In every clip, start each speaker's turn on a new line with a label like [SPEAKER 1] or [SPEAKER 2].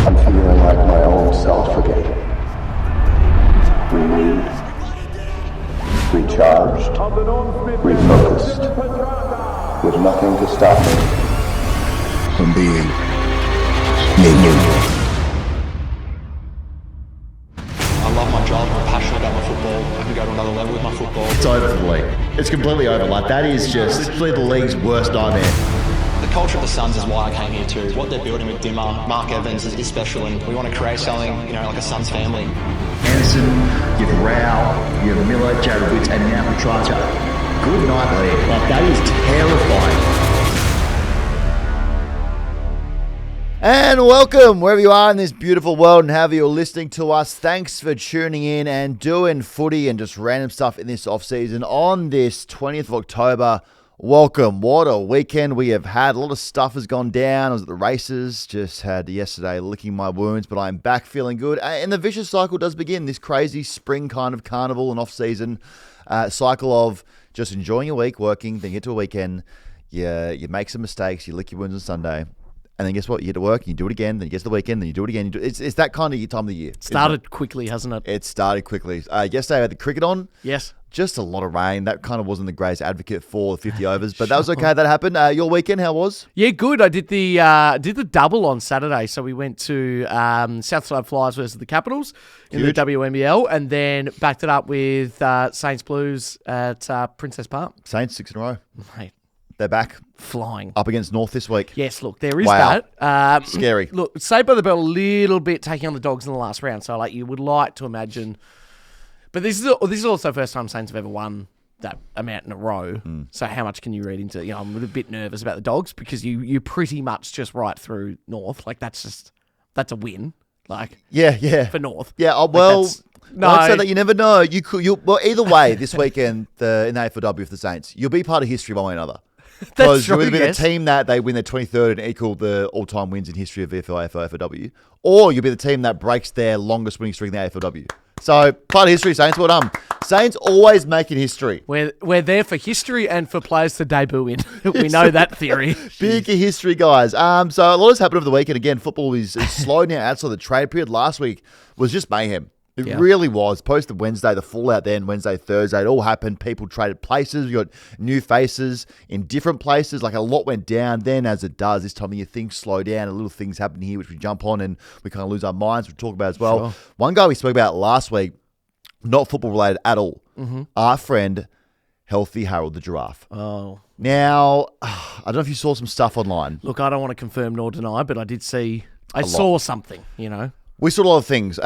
[SPEAKER 1] I'm feeling like my old self again. Renewed, recharged, refocused, with nothing to stop me from being me.
[SPEAKER 2] I love my job, I'm passionate about my football, I can go to another level with my football.
[SPEAKER 3] It's over for the league. It's completely over. Like, that is just literally the league's worst nightmare.
[SPEAKER 2] The culture of the Suns is why I came here too. What they're building with Dimmer, Mark Evans is special, and we want to create something, like a Suns family.
[SPEAKER 3] Anderson, you've Rao, you've Miller, Jared Witts, and now Petrarca. Good night, league. Like, that is terrifying. And welcome wherever you are in this beautiful world and however you're listening to us. Thanks for tuning in and doing footy and just random stuff in this off-season on this 20th of October. Welcome. What a weekend we have had. A lot of stuff has gone down. I was at the races, just had yesterday licking my wounds, but I'm back feeling good. And the vicious cycle does begin, this crazy spring kind of carnival and off-season cycle of just enjoying your week, working, then you get to a weekend, you make some mistakes, you lick your wounds on Sunday. And then guess what? You get to work, you do it again, then you get to the weekend, then you do it again. It's that kind of time of the year.
[SPEAKER 4] Started quickly, hasn't it?
[SPEAKER 3] It started quickly. Yesterday I had the cricket on.
[SPEAKER 4] Yes.
[SPEAKER 3] Just a lot of rain. That kind of wasn't the greatest advocate for the 50 overs, but that was okay. That happened. Your weekend, how was?
[SPEAKER 4] Yeah, good. I did the double on Saturday. So we went to Southside Flyers versus the Capitals in the WNBL, and then backed it up with Saints Blues at Princess Park.
[SPEAKER 3] Saints 6 in a row.
[SPEAKER 4] Mate,
[SPEAKER 3] they're back.
[SPEAKER 4] Flying.
[SPEAKER 3] Up against North this week.
[SPEAKER 4] Yes, look, there is
[SPEAKER 3] Wow.
[SPEAKER 4] that.
[SPEAKER 3] Scary.
[SPEAKER 4] Look, Saved by the Bell a little bit taking on the Dogs in the last round. So you would like to imagine. But this is also the first time Saints have ever won that amount in a row. So how much can you read into? I'm a bit nervous about the Dogs because you pretty much just right through North. Like that's a win. Like
[SPEAKER 3] Yeah.
[SPEAKER 4] for North.
[SPEAKER 3] Yeah.
[SPEAKER 4] Like,
[SPEAKER 3] Well,
[SPEAKER 4] no.
[SPEAKER 3] I'd say that you never know. Well, either way, this weekend in the AFLW for the Saints, you'll be part of history one way or another. Because you'll either be the team that they win their 23rd and equal the all-time wins in history of VFL, AFLW, or you'll be the team that breaks their longest winning streak in the AFLW. So, part of history, Saints. Well done. Saints always making history.
[SPEAKER 4] We're there for history and for players to debut in. We know that theory.
[SPEAKER 3] Big history, guys. So, a lot has happened over the weekend. Again, football is slowing down outside the trade period. Last week was just mayhem. It really was. Post the Wednesday, the fallout then, Wednesday, Thursday, it all happened. People traded places. You got new faces in different places. Like, a lot went down. Then, as it does, this time of year, things slow down. And little things happen here, which we jump on and we kind of lose our minds. We'll talk about as well.
[SPEAKER 4] Sure.
[SPEAKER 3] One guy we spoke about last week, not football related at all. Mm-hmm. Our friend, Healthy Harold the Giraffe.
[SPEAKER 4] Oh.
[SPEAKER 3] Now, I don't know if you saw some stuff online.
[SPEAKER 4] Look, I don't want to confirm nor deny, but I did see... I saw something,
[SPEAKER 3] We saw a lot of things.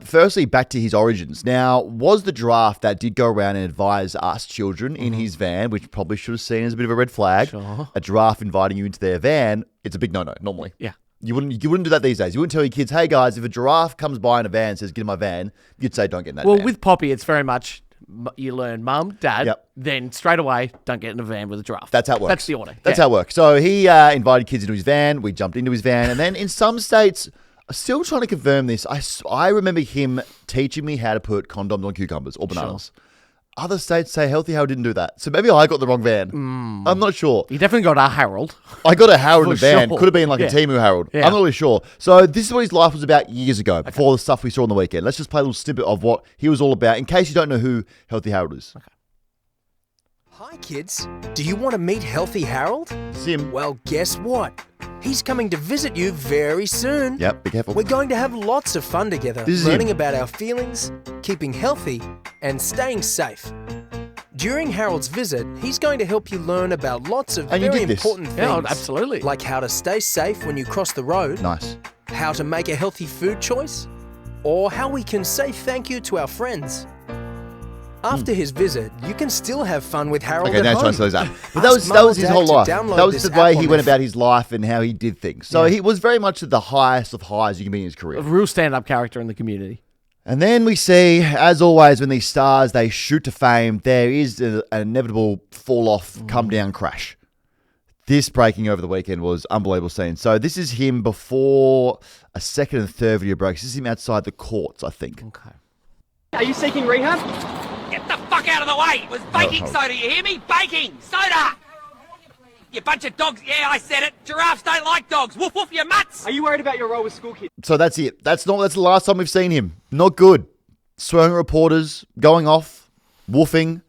[SPEAKER 3] Firstly, back to his origins. Now, was the giraffe that did go around and advise us children in his van, which probably should have seen as a bit of a red flag, a giraffe inviting you into their van, it's a big no-no, normally.
[SPEAKER 4] Yeah.
[SPEAKER 3] You wouldn't do that these days. You wouldn't tell your kids, hey, guys, if a giraffe comes by in a van and says, get in my van, you'd say, don't get in that van.
[SPEAKER 4] Well, with Poppy, it's very much you learn mum, dad, then straight away, don't get in a van with a giraffe.
[SPEAKER 3] That's how it works.
[SPEAKER 4] That's the order.
[SPEAKER 3] That's how it works. So he invited kids into his van. We jumped into his van. And then in some states... Still trying to confirm this. I remember him teaching me how to put condoms on cucumbers or bananas. Sure. Other states say Healthy Harold didn't do that. So maybe I got the wrong van. I'm not sure.
[SPEAKER 4] You definitely got a Harold.
[SPEAKER 3] I got a Harold in the van.
[SPEAKER 4] Sure.
[SPEAKER 3] Could have been like a Timu Harold. Yeah. I'm not really sure. So this is what his life was about years ago, before the stuff we saw on the weekend. Let's just play a little snippet of what he was all about, in case you don't know who Healthy Harold is. Okay.
[SPEAKER 5] Hi kids, do you want to meet Healthy Harold?
[SPEAKER 3] Sim.
[SPEAKER 5] Well, guess what? He's coming to visit you very soon.
[SPEAKER 3] Yep, be careful.
[SPEAKER 5] We're going to have lots of fun together, learning about our feelings, keeping healthy, and staying safe. During Harold's visit, he's going to help you learn about lots of very important things.
[SPEAKER 4] Yeah, absolutely.
[SPEAKER 5] Like how to stay safe when you cross the road.
[SPEAKER 3] Nice.
[SPEAKER 5] How to make a healthy food choice. Or how we can say thank you to our friends. After his visit, you can still have fun with Harold at home.
[SPEAKER 3] But that was his whole life. That was the way he went about his life and how he did things. So he was very much at the highest of highs you can be in his career.
[SPEAKER 4] A real stand-up character in the community.
[SPEAKER 3] And then we see, as always, when these stars, they shoot to fame, there is an inevitable fall-off, come-down crash. This breaking over the weekend was unbelievable scene. So this is him before a second and third video breaks. This is him outside the courts, I think.
[SPEAKER 4] Okay.
[SPEAKER 6] Are you seeking rehab?
[SPEAKER 7] Get the fuck out of the way! It was baking soda, you hear me? Baking soda! you bunch of dogs. Yeah, I said it. Giraffes don't like dogs. Woof, woof, you mutts.
[SPEAKER 6] Are you worried about your role with school kids?
[SPEAKER 3] So that's it. That's the last time we've seen him. Not good. Swearing at reporters, going off, woofing.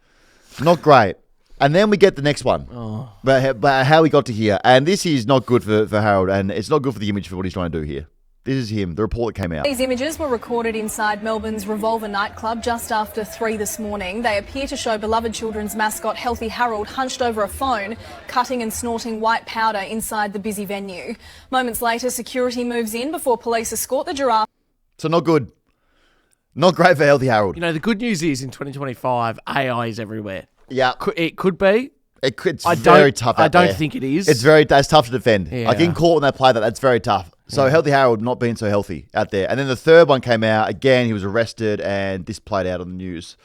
[SPEAKER 3] Not great. And then we get the next one. Oh. But how we got to here. And this is not good for Harold, and it's not good for the image for what he's trying to do here. This is him, the report that came out.
[SPEAKER 8] These images were recorded inside Melbourne's Revolver nightclub just after 3 this morning. They appear to show beloved children's mascot Healthy Harold hunched over a phone, cutting and snorting white powder inside the busy venue. Moments later, security moves in before police escort the giraffe.
[SPEAKER 3] So not good. Not great for Healthy Harold.
[SPEAKER 4] You know, the good news is in 2025, AI is everywhere.
[SPEAKER 3] Yeah.
[SPEAKER 4] It could be.
[SPEAKER 3] It's very tough out there.
[SPEAKER 4] I don't think it is.
[SPEAKER 3] That's tough to defend.
[SPEAKER 4] Yeah.
[SPEAKER 3] Like in court when they play that's very tough. So Healthy Harold not being so healthy out there. And then the third one came out. Again, he was arrested and this played out on the news.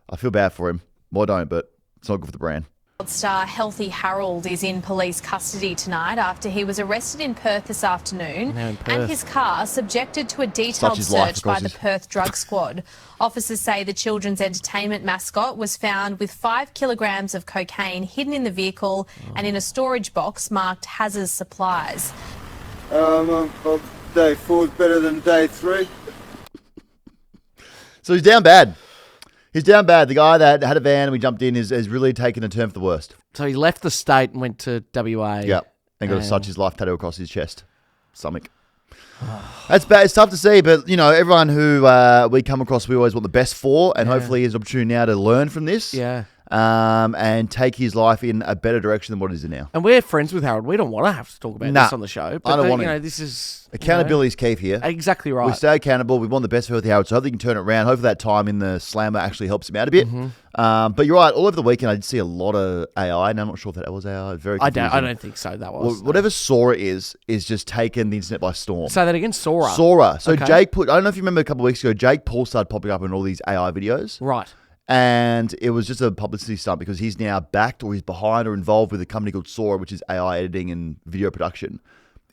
[SPEAKER 3] I feel bad for him. Well, I don't, but it's not good for the brand.
[SPEAKER 9] Star Healthy Harold is in police custody tonight after he was arrested in Perth this afternoon and his car subjected to a detailed search by the Perth Drug Squad. Officers say the children's entertainment mascot was found with 5 kilograms of cocaine hidden in the vehicle and in a storage box marked hazardous supplies.
[SPEAKER 10] Day 4 is better than day 3.
[SPEAKER 3] So he's down bad. He's down bad. The guy that had a van and we jumped in is really taking a turn for the worst.
[SPEAKER 4] So he left the state and went to WA.
[SPEAKER 3] Yeah. And got a Such His Life tattoo across his chest. Stomach. That's bad. It's tough to see, but, you know, everyone who we come across, we always want the best for, and hopefully he has an opportunity now to learn from this.
[SPEAKER 4] Yeah.
[SPEAKER 3] And take his life in a better direction than what it is now.
[SPEAKER 4] And we're friends with Harold. We don't want to have to talk about this on the show. But
[SPEAKER 3] I don't want to.
[SPEAKER 4] You know, this is...
[SPEAKER 3] Accountability is key here.
[SPEAKER 4] Exactly right.
[SPEAKER 3] We stay accountable. We want the best for Healthy Harold, so hopefully he can turn it around. Hopefully that time in the slammer actually helps him out a bit. Mm-hmm. But you're right. All over the weekend, I did see a lot of AI, and I'm not sure if that was AI. Very confusing.
[SPEAKER 4] I don't think so. That was...
[SPEAKER 3] Well, whatever Sora is just taken the internet by storm.
[SPEAKER 4] Say that again, Sora.
[SPEAKER 3] Sora. So okay. I don't know if you remember a couple of weeks ago, Jake Paul started popping up in all these AI videos.
[SPEAKER 4] Right.
[SPEAKER 3] And it was just a publicity stunt because he's now backed or he's behind or involved with a company called Sora, which is AI editing and video production.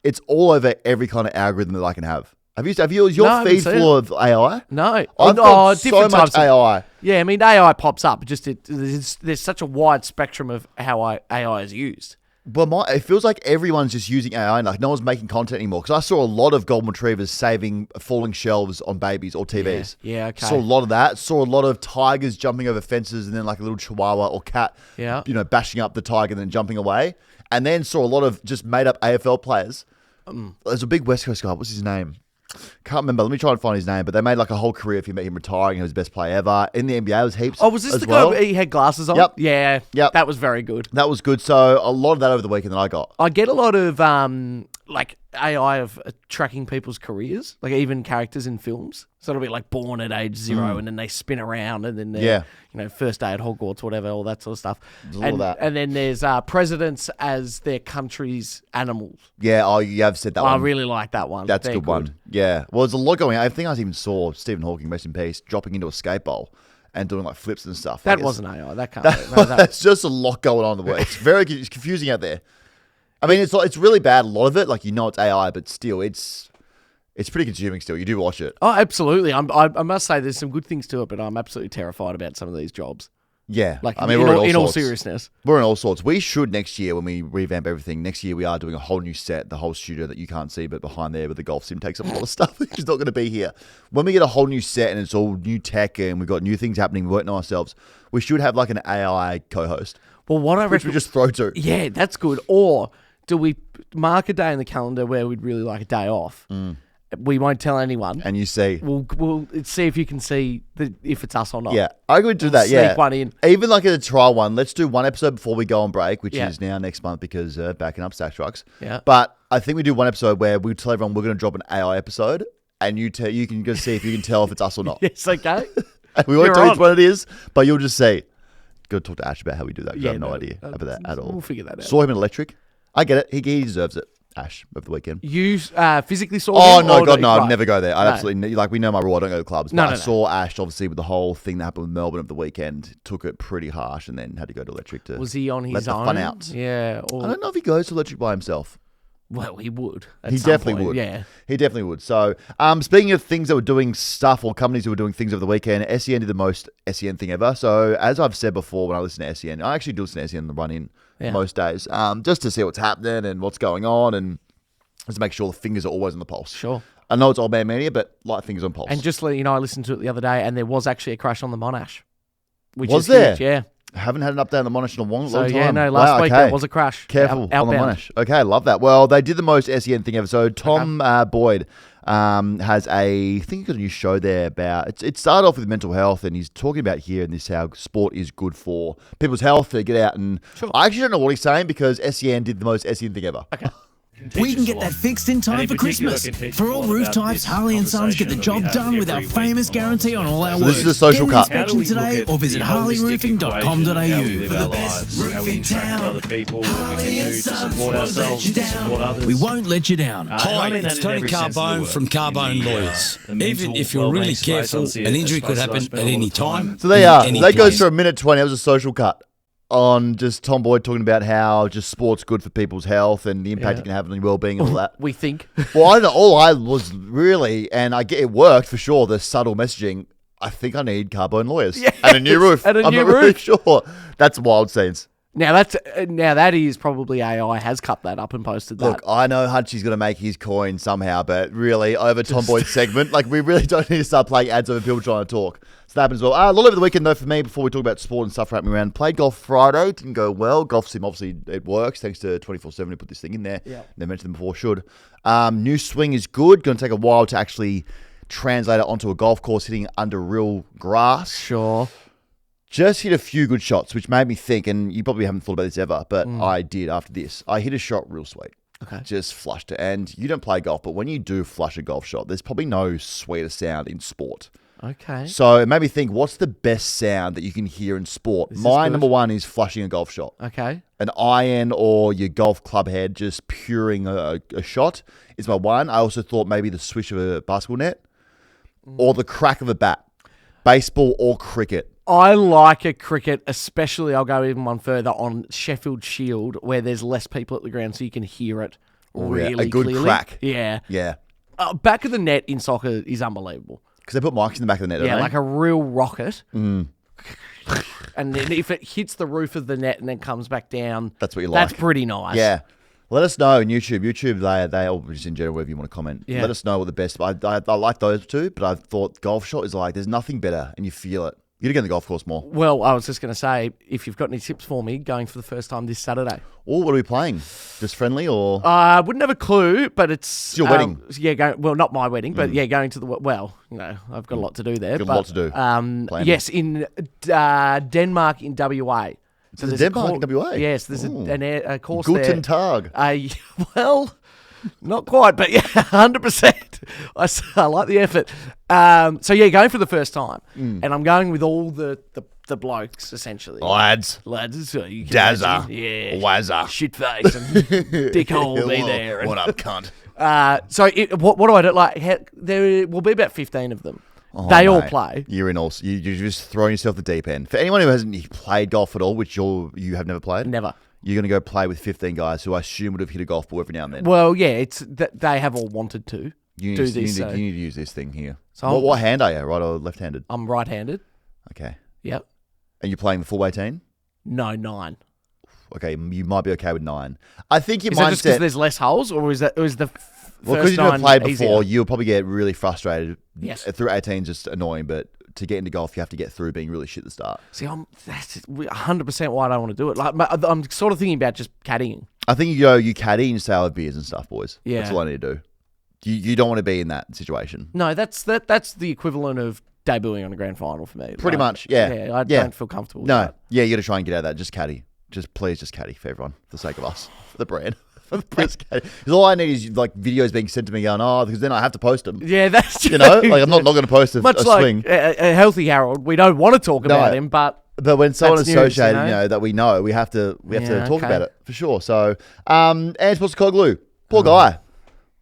[SPEAKER 3] It's all over every kind of algorithm that I can have. Is your feed full of AI?
[SPEAKER 4] No.
[SPEAKER 3] I've got so much AI.
[SPEAKER 4] Yeah, I mean, AI pops up. There's such a wide spectrum of how AI is used.
[SPEAKER 3] But it feels like everyone's just using AI. Like no one's making content anymore. Because I saw a lot of golden retrievers saving falling shelves on babies or TVs.
[SPEAKER 4] Yeah, okay.
[SPEAKER 3] Saw a lot of that. Saw a lot of tigers jumping over fences and then like a little chihuahua or cat, bashing up the tiger and then jumping away. And then saw a lot of just made up AFL players. There's a big West Coast guy. What's his name? Can't remember. Let me try and find his name. But they made like a whole career of him retiring. He was the best player ever. In the NBA, it was heaps.
[SPEAKER 4] Oh, was this the guy he had glasses on?
[SPEAKER 3] Yep.
[SPEAKER 4] Yeah.
[SPEAKER 3] Yep.
[SPEAKER 4] That was very good.
[SPEAKER 3] That was good. So a lot of that over the weekend that I got.
[SPEAKER 4] I get a lot of like AI of tracking people's careers, like even characters in films. So it'll be like born at age 0 and then they spin around and then they're, first day at Hogwarts, whatever, all that sort of stuff.
[SPEAKER 3] All that.
[SPEAKER 4] And then there's presidents as their country's animals.
[SPEAKER 3] Yeah, you have said that one.
[SPEAKER 4] I really like that one.
[SPEAKER 3] That's a good one. Yeah. Well, there's a lot going on. I think I even saw Stephen Hawking, rest in peace, dropping into a skate bowl and doing like flips and stuff.
[SPEAKER 4] That wasn't AI. That can't be.
[SPEAKER 3] That's just a lot going on in the world. It's confusing out there. I mean, it's really bad, a lot of it. Like, it's AI, but still, it's pretty consuming still. You do watch it.
[SPEAKER 4] Oh, absolutely. I must say there's some good things to it, but I'm absolutely terrified about some of these jobs.
[SPEAKER 3] Yeah.
[SPEAKER 4] Like,
[SPEAKER 3] I mean,
[SPEAKER 4] we're
[SPEAKER 3] in
[SPEAKER 4] all seriousness.
[SPEAKER 3] We're in all sorts. We should next year, when we revamp everything, next year we are doing a whole new set, the whole studio that you can't see, but behind there with the golf sim takes up a lot of stuff, which is not going to be here. When we get a whole new set and it's all new tech and we've got new things happening, we're working on ourselves, we should have like an AI co-host.
[SPEAKER 4] Well, what I reckon...
[SPEAKER 3] Which we just throw to.
[SPEAKER 4] Yeah, that's good. Or... do we mark a day in the calendar where we'd really like a day off? We won't tell anyone.
[SPEAKER 3] And you see.
[SPEAKER 4] We'll see if you can see if it's us or not.
[SPEAKER 3] Yeah, I could do that,
[SPEAKER 4] Sneak one in.
[SPEAKER 3] Even like a trial one. Let's do one episode before we go on break, which is now next month because backing up Stack Trucks.
[SPEAKER 4] Yeah.
[SPEAKER 3] But I think we do one episode where we tell everyone we're going to drop an AI episode and you can go see if you can tell if it's us or not.
[SPEAKER 4] Yes, okay.
[SPEAKER 3] We won't tell you which one it is, but you'll just see. Go talk to Ash about how we do that. I have no idea about that at all.
[SPEAKER 4] We'll figure that out.
[SPEAKER 3] Saw him in Electric. I get it. He deserves it. Ash over the weekend.
[SPEAKER 4] You physically saw
[SPEAKER 3] him?
[SPEAKER 4] Oh,
[SPEAKER 3] no, God, no. I'd never go there. I absolutely, like, we know my rule. I don't go to clubs. But I saw Ash, obviously, with the whole thing that happened with Melbourne over the weekend. Took it pretty harsh and then had to go to Electric to
[SPEAKER 4] Was he on his own?
[SPEAKER 3] Let the fun out.
[SPEAKER 4] Yeah.
[SPEAKER 3] I don't know if he goes to Electric by himself.
[SPEAKER 4] Well, he would.
[SPEAKER 3] He definitely would.
[SPEAKER 4] Yeah.
[SPEAKER 3] He definitely would. So, speaking of things that were doing stuff or companies who were doing things over the weekend, SEN did the most SEN thing ever. So, as I've said before, when I listen to SEN, I actually do listen to SEN in the run-in most days, just to see what's happening and what's going on and just to make sure the fingers are always on the pulse.
[SPEAKER 4] Sure.
[SPEAKER 3] I know it's old man media, but light fingers on pulse.
[SPEAKER 4] And just let you know, I listened to it the other day, and there was actually a crash on the Monash. Which
[SPEAKER 3] Was
[SPEAKER 4] is
[SPEAKER 3] there?
[SPEAKER 4] Huge, yeah.
[SPEAKER 3] I haven't had an update on the Monash in a long time.
[SPEAKER 4] Yeah, no, last week there was a crash.
[SPEAKER 3] Careful on the
[SPEAKER 4] Outbound.
[SPEAKER 3] Monash. Okay, love that. Well, they did the most SEN thing ever. So Tom Boyd has I think he's got a new show there about, it started off with mental health, and he's talking about here in this how sport is good for people's health to get out. And I actually don't know what he's saying because SEN did the most SEN thing ever.
[SPEAKER 4] Okay.
[SPEAKER 11] We can get that fixed in time for Christmas. For all roof types, Harley & Sons get the job done with our famous guarantee on all our work.
[SPEAKER 3] This is a social
[SPEAKER 11] Get
[SPEAKER 3] cut.
[SPEAKER 11] an inspection today or visit harleyroofing.com.au for the best roof in town. Harley & Sons won't let you down. We won't let you down.
[SPEAKER 12] Hi, it's Tony Carbone from Carbone Lawyers. Even if you're really careful, an injury could happen at any time.
[SPEAKER 3] So they are. That goes for a minute 20. That was a social cut on just Tom Boyd talking about how just sport's good for people's health and the impact it can have on your well-being and all that.
[SPEAKER 4] We think.
[SPEAKER 3] Well, I don't know. All I was really, and I get it worked for sure, the subtle messaging, I think I need Carbone Lawyers.
[SPEAKER 4] Yes,
[SPEAKER 3] and a new roof.
[SPEAKER 4] and a
[SPEAKER 3] I'm
[SPEAKER 4] new
[SPEAKER 3] not really
[SPEAKER 4] roof.
[SPEAKER 3] sure. That's wild scenes.
[SPEAKER 4] Now that is probably AI has cut that up and posted that.
[SPEAKER 3] Look, I know Hunchy's going to make his coin somehow, but really, over Tom Boyd's segment, like we really don't need to start playing ads over people trying to talk. So that happens as well. A lot over the weekend, though, for me, before we talk about sport and stuff wrapping around. Played golf Friday. Didn't go well. Golf sim, obviously, it works. Thanks to 24/7 to put this thing in there.
[SPEAKER 4] Yeah.
[SPEAKER 3] They mentioned them before, should. New swing is good. Going to take a while to actually translate it onto a golf course hitting under real grass.
[SPEAKER 4] Sure.
[SPEAKER 3] Just hit a few good shots, which made me think, and you probably haven't thought about this ever, but I did after this. I hit a shot real sweet.
[SPEAKER 4] Okay.
[SPEAKER 3] Just flushed it. And you don't play golf, but when you do flush a golf shot, there's probably no sweeter sound in sport.
[SPEAKER 4] Okay.
[SPEAKER 3] So it made me think, what's the best sound that you can hear in sport? My number one is flushing a golf shot.
[SPEAKER 4] Okay.
[SPEAKER 3] An iron or your golf club head just puring a shot is my one. I also thought maybe the swish of a basketball net or the crack of a bat, baseball or cricket.
[SPEAKER 4] I like a cricket, especially I'll go even one further on Sheffield Shield where there's less people at the ground so you can hear it really
[SPEAKER 3] a good
[SPEAKER 4] clearly.
[SPEAKER 3] crack.
[SPEAKER 4] Yeah.
[SPEAKER 3] Yeah.
[SPEAKER 4] Back of the net in soccer is unbelievable.
[SPEAKER 3] Because they put mics in the back of the net, don't they?
[SPEAKER 4] Like a real rocket. And then if it hits the roof of the net and then comes back down,
[SPEAKER 3] that's what you like.
[SPEAKER 4] That's pretty nice.
[SPEAKER 3] Yeah. Let us know on YouTube. They all just in general, wherever you want to comment.
[SPEAKER 4] Yeah.
[SPEAKER 3] Let us know what the best. I like those two, but I thought golf shot is like, there's nothing better and you feel it. You got to get on the golf course more.
[SPEAKER 4] Well, I was just going to say, if you've got any tips for me going for the first time this Saturday.
[SPEAKER 3] Oh, what are we playing? Just friendly or?
[SPEAKER 4] I wouldn't have a clue, but it's
[SPEAKER 3] your wedding.
[SPEAKER 4] Yeah, well, not my wedding, but going to the, I've got a lot to do there.
[SPEAKER 3] Got a lot to do.
[SPEAKER 4] Yes, in Denmark in WA.
[SPEAKER 3] So there's Denmark in WA?
[SPEAKER 4] Yes, there's a course
[SPEAKER 3] Guten
[SPEAKER 4] there.
[SPEAKER 3] Tag.
[SPEAKER 4] Well, not quite, but yeah, 100%. I like the effort. Going for the first time. And I'm going with all the blokes, essentially.
[SPEAKER 3] Lads.
[SPEAKER 4] So you can
[SPEAKER 3] Dazza.
[SPEAKER 4] imagine. Yeah.
[SPEAKER 3] Wazza.
[SPEAKER 4] Shitface and dickhole will be there.
[SPEAKER 3] What up, cunt?
[SPEAKER 4] What do I do? Like, there will be about 15 of them. They all play.
[SPEAKER 3] You're just throwing yourself the deep end. For anyone who hasn't played golf at all, which you have never played?
[SPEAKER 4] Never.
[SPEAKER 3] You're going to go play with 15 guys who I assume would have hit a golf ball every now and then.
[SPEAKER 4] Well, yeah, it's they have all wanted to
[SPEAKER 3] do this. You need to use this thing here.
[SPEAKER 4] So
[SPEAKER 3] what hand are you, right or left-handed?
[SPEAKER 4] I'm right-handed.
[SPEAKER 3] Okay.
[SPEAKER 4] Yep.
[SPEAKER 3] And you're playing the full 18?
[SPEAKER 4] No, 9.
[SPEAKER 3] Okay, you might be okay with 9. I think your mindset...
[SPEAKER 4] Is that just because there's less holes, or is the
[SPEAKER 3] well, because you've never played before, you'll probably get really frustrated.
[SPEAKER 4] Yes.
[SPEAKER 3] Through 18 is just annoying, but to get into golf, you have to get through being really shit at the start.
[SPEAKER 4] See, that's 100% why I don't want to do it. Like, I'm sort of thinking about just caddying.
[SPEAKER 3] I think you caddy and you say I have beers and stuff, boys.
[SPEAKER 4] Yeah.
[SPEAKER 3] That's all I need to do. You don't want to be in that situation.
[SPEAKER 4] No, that's the equivalent of debuting on a grand final for me.
[SPEAKER 3] Pretty much, yeah.
[SPEAKER 4] Yeah, I don't feel comfortable with that.
[SPEAKER 3] Yeah, you got to try and get out of that. Just caddy. Please just caddy for everyone, for the sake of us, for the brand. Because all I need is like videos being sent to me going, because then I have to post them.
[SPEAKER 4] Yeah, that's true.
[SPEAKER 3] Like I'm not going to post a
[SPEAKER 4] Much
[SPEAKER 3] swing.
[SPEAKER 4] Like a healthy Harold, we don't want to talk about him, but
[SPEAKER 3] when someone associated,
[SPEAKER 4] news,
[SPEAKER 3] that we know, we have to talk about it for sure. So, Ange Postecoglou, poor guy,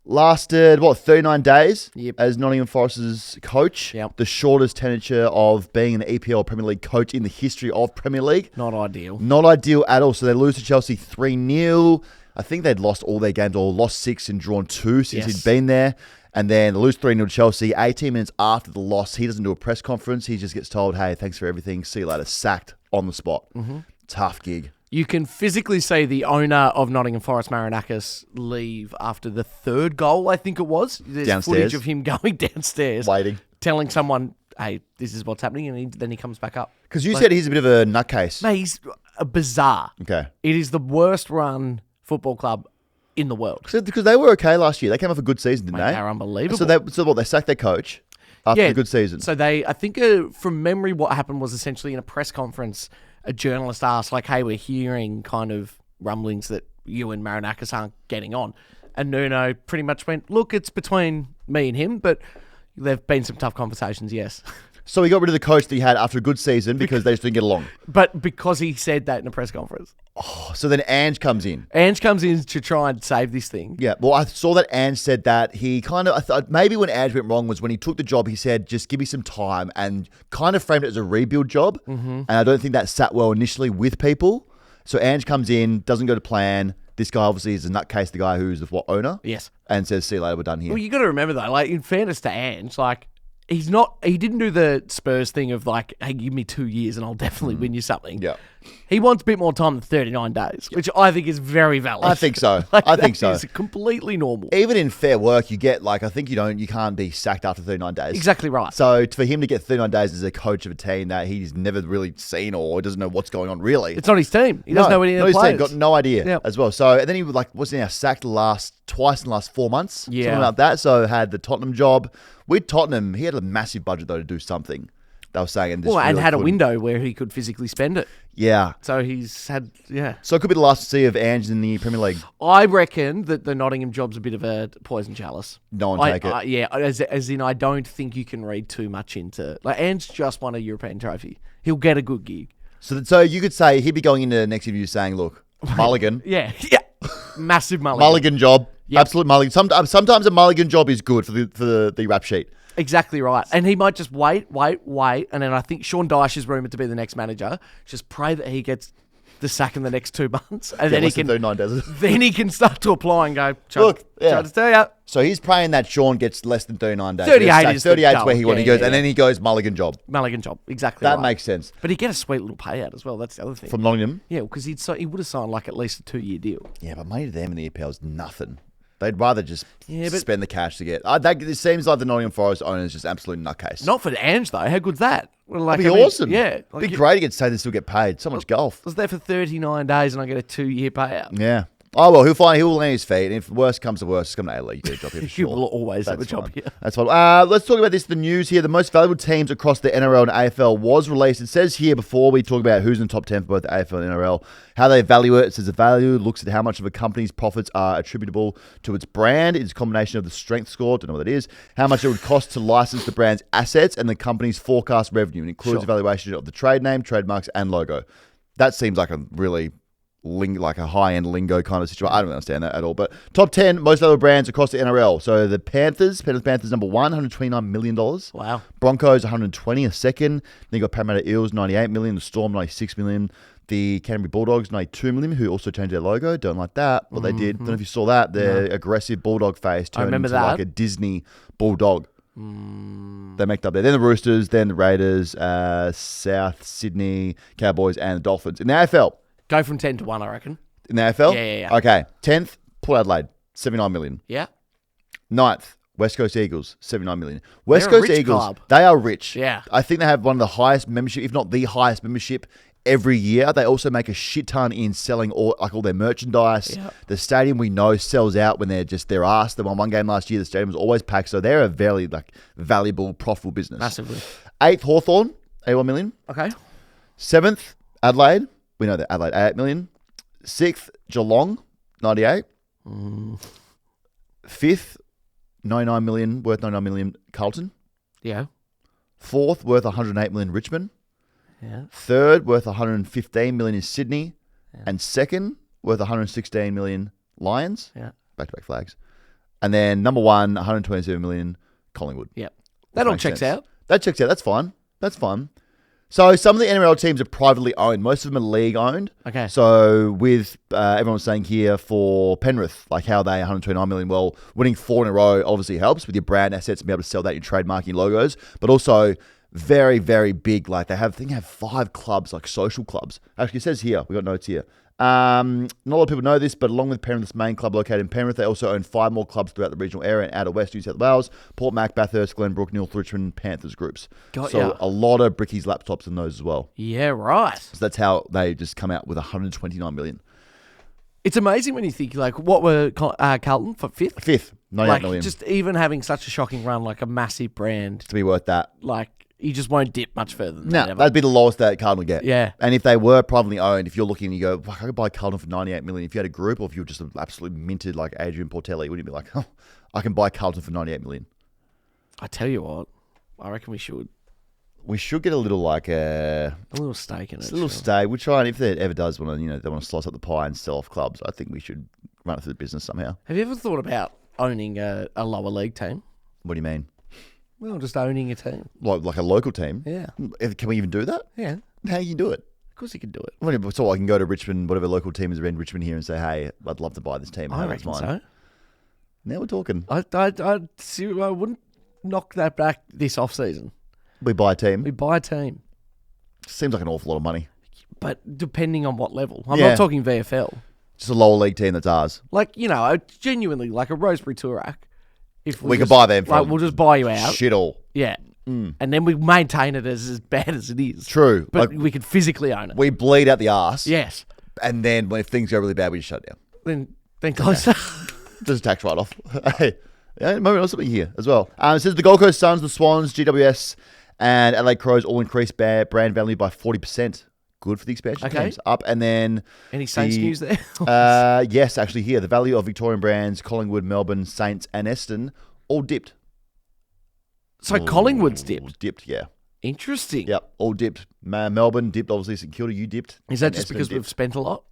[SPEAKER 3] lasted 39 days as Nottingham Forest's coach.
[SPEAKER 4] Yep.
[SPEAKER 3] The shortest tenure of being an EPL Premier League coach in the history of Premier League.
[SPEAKER 4] Not ideal.
[SPEAKER 3] Not ideal at all. So they lose to Chelsea 3-0. I think they'd lost all their games or lost 6 and drawn 2 since
[SPEAKER 4] Yes.
[SPEAKER 3] he'd been there. And then they lose 3-0 to Chelsea. 18 minutes after the loss, he doesn't do a press conference. He just gets told, hey, thanks for everything. See you later. Sacked on the spot. Tough gig.
[SPEAKER 4] You can physically see the owner of Nottingham Forest, Marinakis, leave after the 3rd goal, I think it was. There's
[SPEAKER 3] Downstairs.
[SPEAKER 4] footage of him going downstairs.
[SPEAKER 3] Waiting.
[SPEAKER 4] Telling someone, hey, this is what's happening, and then he comes back up.
[SPEAKER 3] Because you said he's a bit of a nutcase.
[SPEAKER 4] Mate, he's bizarre.
[SPEAKER 3] Okay.
[SPEAKER 4] It is the worst run football club in the world.
[SPEAKER 3] Because they were okay last year. They came off a good season, didn't
[SPEAKER 4] Mate,
[SPEAKER 3] they?
[SPEAKER 4] they're unbelievable.
[SPEAKER 3] So what? They sacked their coach after the good season.
[SPEAKER 4] So I think from memory, what happened was essentially in a press conference, a journalist asked, like, hey, we're hearing kind of rumblings that you and Marinakis aren't getting on. And Nuno pretty much went, look, it's between me and him, but there have been some tough conversations, yes.
[SPEAKER 3] So he got rid of the coach that he had after a good season because they just didn't get along.
[SPEAKER 4] But because he said that in a press conference.
[SPEAKER 3] Oh, so then Ange comes in.
[SPEAKER 4] Ange comes in to try and save this thing.
[SPEAKER 3] Yeah, well, I saw that Ange said that he kind of, I thought maybe when Ange went wrong was when he took the job, he said, just give me some time and kind of framed it as a rebuild job. And I don't think that sat well initially with people. So Ange comes in, doesn't go to plan. This guy obviously is a nutcase, the guy who's the owner.
[SPEAKER 4] Yes.
[SPEAKER 3] And says, see you later, we're done here.
[SPEAKER 4] Well, you got to remember though, like in fairness to Ange, like he didn't do the Spurs thing of like, hey, give me 2 years and I'll definitely win you something.
[SPEAKER 3] Yeah.
[SPEAKER 4] He wants a bit more time than 39 days, which I think is very valid.
[SPEAKER 3] I think so.
[SPEAKER 4] Like,
[SPEAKER 3] I think so.
[SPEAKER 4] It's completely normal.
[SPEAKER 3] Even in fair work, you get like, I think you can't be sacked after 39 days.
[SPEAKER 4] Exactly right.
[SPEAKER 3] So for him to get 39 days as a coach of a team that he's never really seen or doesn't know what's going on really.
[SPEAKER 4] It's not his team. He doesn't know any of the players.
[SPEAKER 3] Got no idea
[SPEAKER 4] Yep.
[SPEAKER 3] as well. So and then he was now sacked twice in the last 4 months.
[SPEAKER 4] Yeah.
[SPEAKER 3] Something like that. So had the Tottenham job. With Tottenham, he had a massive budget though to do something. They were saying,
[SPEAKER 4] and had a window where he could physically spend it.
[SPEAKER 3] Yeah.
[SPEAKER 4] So he's had,
[SPEAKER 3] So it could be the last to see of Ange in the Premier League.
[SPEAKER 4] I reckon that the Nottingham job's a bit of a poison chalice.
[SPEAKER 3] No one take it.
[SPEAKER 4] As in I don't think you can read too much into... Like, Ange just won a European trophy. He'll get a good gig.
[SPEAKER 3] So you could say he'd be going into the next interview saying, look, mulligan.
[SPEAKER 4] Yeah. Massive mulligan.
[SPEAKER 3] Mulligan job.
[SPEAKER 4] Yep.
[SPEAKER 3] Absolute mulligan. Sometimes a mulligan job is good for the rap sheet.
[SPEAKER 4] Exactly right. And he might just wait. And then I think Sean Dyche is rumoured to be the next manager. Just pray that he gets the sack in the next 2 months. And then he can
[SPEAKER 3] 39 days.
[SPEAKER 4] Then he can start to apply and go, try to tell you.
[SPEAKER 3] So he's praying that Sean gets less than 39 days.
[SPEAKER 4] 38 is
[SPEAKER 3] 38 is where he
[SPEAKER 4] goal.
[SPEAKER 3] goes. And then he goes mulligan job.
[SPEAKER 4] Mulligan job. Exactly
[SPEAKER 3] That
[SPEAKER 4] right.
[SPEAKER 3] makes sense.
[SPEAKER 4] But he'd get a sweet little payout as well. That's the other thing.
[SPEAKER 3] From Nottingham?
[SPEAKER 4] Yeah, because he would have signed like at least a 2-year deal.
[SPEAKER 3] Yeah, but money to them in the EPL is nothing. They'd rather just
[SPEAKER 4] but
[SPEAKER 3] spend the cash to get. It seems like the Nottingham Forest owner is just absolute nutcase.
[SPEAKER 4] Not for Ange though. How good's that? Well, like,
[SPEAKER 3] That'd be awesome.
[SPEAKER 4] Yeah,
[SPEAKER 3] It'd be great to get to say they still get paid. So much golf.
[SPEAKER 4] I was there for 39 days and I get a 2-year payout.
[SPEAKER 3] Yeah. Oh, well, he'll land his feet. And if worst comes to worst, come to A-League. You get a job here for
[SPEAKER 4] He
[SPEAKER 3] sure.
[SPEAKER 4] will always have a
[SPEAKER 3] That's
[SPEAKER 4] job
[SPEAKER 3] fine.
[SPEAKER 4] here.
[SPEAKER 3] That's fine. Let's talk about this. The news here. The most valuable teams across the NRL and AFL was released. It says here before we talk about who's in the top 10 for both the AFL and NRL, how they value it. It says the value looks at how much of a company's profits are attributable to its brand. It's a combination of the strength score, don't know what that is, how much it would cost to license the brand's assets, and the company's forecast revenue. It includes evaluation of the trade name, trademarks, and logo. That seems like a really... like a high-end lingo kind of situation. I don't understand that at all. But top 10 most valuable brands across the NRL. So the Panthers number one, $129 million.
[SPEAKER 4] Wow.
[SPEAKER 3] Broncos, 120 a second. Then you got Parramatta Eels, 98 million. The Storm, 96 million. The Canterbury Bulldogs, 92 million, who also changed their logo. Don't like that. What they did. Don't know if you saw that. Their aggressive bulldog face turned into like a Disney bulldog. They make up there. Then the Roosters, then the Raiders, South Sydney Cowboys, and the Dolphins. In the AFL.
[SPEAKER 4] Go from 10 to 1, I reckon.
[SPEAKER 3] In the AFL?
[SPEAKER 4] Yeah.
[SPEAKER 3] Okay. 10th, Port Adelaide, 79 million.
[SPEAKER 4] Yeah.
[SPEAKER 3] 9th, West Coast Eagles, 79 million. West
[SPEAKER 4] They're a
[SPEAKER 3] Coast
[SPEAKER 4] rich
[SPEAKER 3] Eagles,
[SPEAKER 4] club.
[SPEAKER 3] they are rich.
[SPEAKER 4] Yeah.
[SPEAKER 3] I think they have one of the highest membership, if not the highest membership every year. They also make a shit ton in selling all their merchandise.
[SPEAKER 4] Yep.
[SPEAKER 3] The stadium we know sells out when they're just their ass. They won one game last year. The stadium was always packed. So they're a very valuable, profitable business.
[SPEAKER 4] Massively.
[SPEAKER 3] 8th, Hawthorn, 81 million.
[SPEAKER 4] Okay.
[SPEAKER 3] 7th, Adelaide. We know that Adelaide, 8 million. 6th, Geelong, 98. 5th, 99 million, worth 99 million, Carlton.
[SPEAKER 4] Yeah.
[SPEAKER 3] 4th, worth 108 million, Richmond.
[SPEAKER 4] Yeah.
[SPEAKER 3] 3rd, worth 115 million, is Sydney. Yeah. And 2nd, worth 116 million, Lions.
[SPEAKER 4] Yeah.
[SPEAKER 3] Back-to-back flags. And then number 1, 127 million, Collingwood.
[SPEAKER 4] Yep. That all checks out.
[SPEAKER 3] That checks out. That's fine. So some of the NRL teams are privately owned. Most of them are league owned.
[SPEAKER 4] Okay.
[SPEAKER 3] So with everyone was saying here for Penrith, like how they 129 million. Well, winning 4 in a row obviously helps with your brand assets and be able to sell that, your trademarking logos. But also very, very big. Like I think they have 5 clubs, like social clubs. Actually, it says here, we got notes here. Not a lot of people know this, but along with Penrith's main club located in Penrith, they also own 5 more clubs throughout the regional area and out of West New South Wales, Port Mac, Bathurst, Glenbrook, North Richmond, Panthers groups. A lot of Brickies laptops in those as well.
[SPEAKER 4] Yeah, right.
[SPEAKER 3] So that's how they just come out with 129 million.
[SPEAKER 4] It's amazing when you think, like, what were Carlton for 5th?
[SPEAKER 3] 5th, 98 million.
[SPEAKER 4] Just even having such a shocking run, like a massive brand.
[SPEAKER 3] To be worth that.
[SPEAKER 4] Like, you just won't dip much further than
[SPEAKER 3] that. No, that'd be the lowest that Carlton would get.
[SPEAKER 4] Yeah.
[SPEAKER 3] And if they were privately owned, if you're looking and you go, I could buy Carlton for 98 million. If you had a group or if you were just absolutely minted like Adrian Portelli, wouldn't you be like, oh, I can buy Carlton for 98 million?
[SPEAKER 4] I tell you what, I reckon we should.
[SPEAKER 3] We should get a little like a
[SPEAKER 4] little stake in it.
[SPEAKER 3] A little stake. We'll try, and if it ever does want to, they want to slice up the pie and sell off clubs, I think we should run it through the business somehow.
[SPEAKER 4] Have you ever thought about owning a lower league team?
[SPEAKER 3] What do you mean?
[SPEAKER 4] Well, just owning a team.
[SPEAKER 3] Like a local team?
[SPEAKER 4] Yeah.
[SPEAKER 3] Can we even do that?
[SPEAKER 4] Yeah.
[SPEAKER 3] How do you do it?
[SPEAKER 4] Of course you can do it.
[SPEAKER 3] Well, so I can go to Richmond, whatever local team is around Richmond here, and say, hey, I'd love to buy this team.
[SPEAKER 4] I reckon so.
[SPEAKER 3] Now we're talking.
[SPEAKER 4] I wouldn't knock that back this off-season.
[SPEAKER 3] We buy a team?
[SPEAKER 4] We buy a team.
[SPEAKER 3] Seems like an awful lot of money.
[SPEAKER 4] But depending on what level. I'm not talking VFL.
[SPEAKER 3] Just a lower league team that's ours.
[SPEAKER 4] Like, genuinely, like a Rosebery Toorak. If
[SPEAKER 3] we could buy them from...
[SPEAKER 4] Like, we'll just buy you out.
[SPEAKER 3] Shit all.
[SPEAKER 4] Yeah. And then we maintain it as bad as it is.
[SPEAKER 3] True.
[SPEAKER 4] But we could physically own it.
[SPEAKER 3] We bleed out the arse.
[SPEAKER 4] Yes.
[SPEAKER 3] And then when things go really bad, we just shut it
[SPEAKER 4] down. Then closer.
[SPEAKER 3] Just a tax write-off. Hey, moving on something here as well. It says the Gold Coast Suns, the Swans, GWS, and Adelaide Crows all increased brand value by 40%. Good for the expansion teams. Up. And then...
[SPEAKER 4] Any Saints news there?
[SPEAKER 3] Yes, actually here. The value of Victorian brands, Collingwood, Melbourne, Saints, and Eston, all dipped.
[SPEAKER 4] So Collingwood's dipped?
[SPEAKER 3] Dipped, yeah.
[SPEAKER 4] Interesting.
[SPEAKER 3] Yep, all dipped. Melbourne dipped, obviously. St Kilda, you dipped.
[SPEAKER 4] Is that just because we've spent a lot?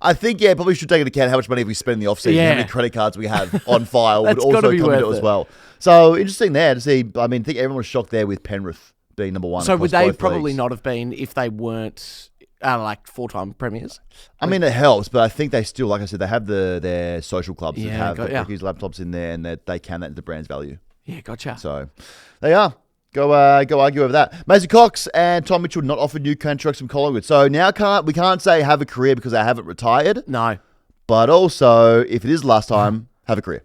[SPEAKER 3] I think, probably should take into account how much money we spend in the off-season, how many credit cards we have on file would also come into it as well. So, interesting there to see. I mean, I think everyone was shocked there with Penrith being number 1.
[SPEAKER 4] So, would they probably not have been if they weren't like 4-time premiers?
[SPEAKER 3] I mean, it helps, but I think they still, like I said, they have their social clubs that have Ricky's laptops in there, and that they count that into the brand's value.
[SPEAKER 4] Yeah, gotcha.
[SPEAKER 3] So, they are. Go argue over that. Mason Cox and Tom Mitchell not offered new contracts from Collingwood. So now we can't say have a career because they haven't retired.
[SPEAKER 4] No.
[SPEAKER 3] But also, if it is last time, have a career.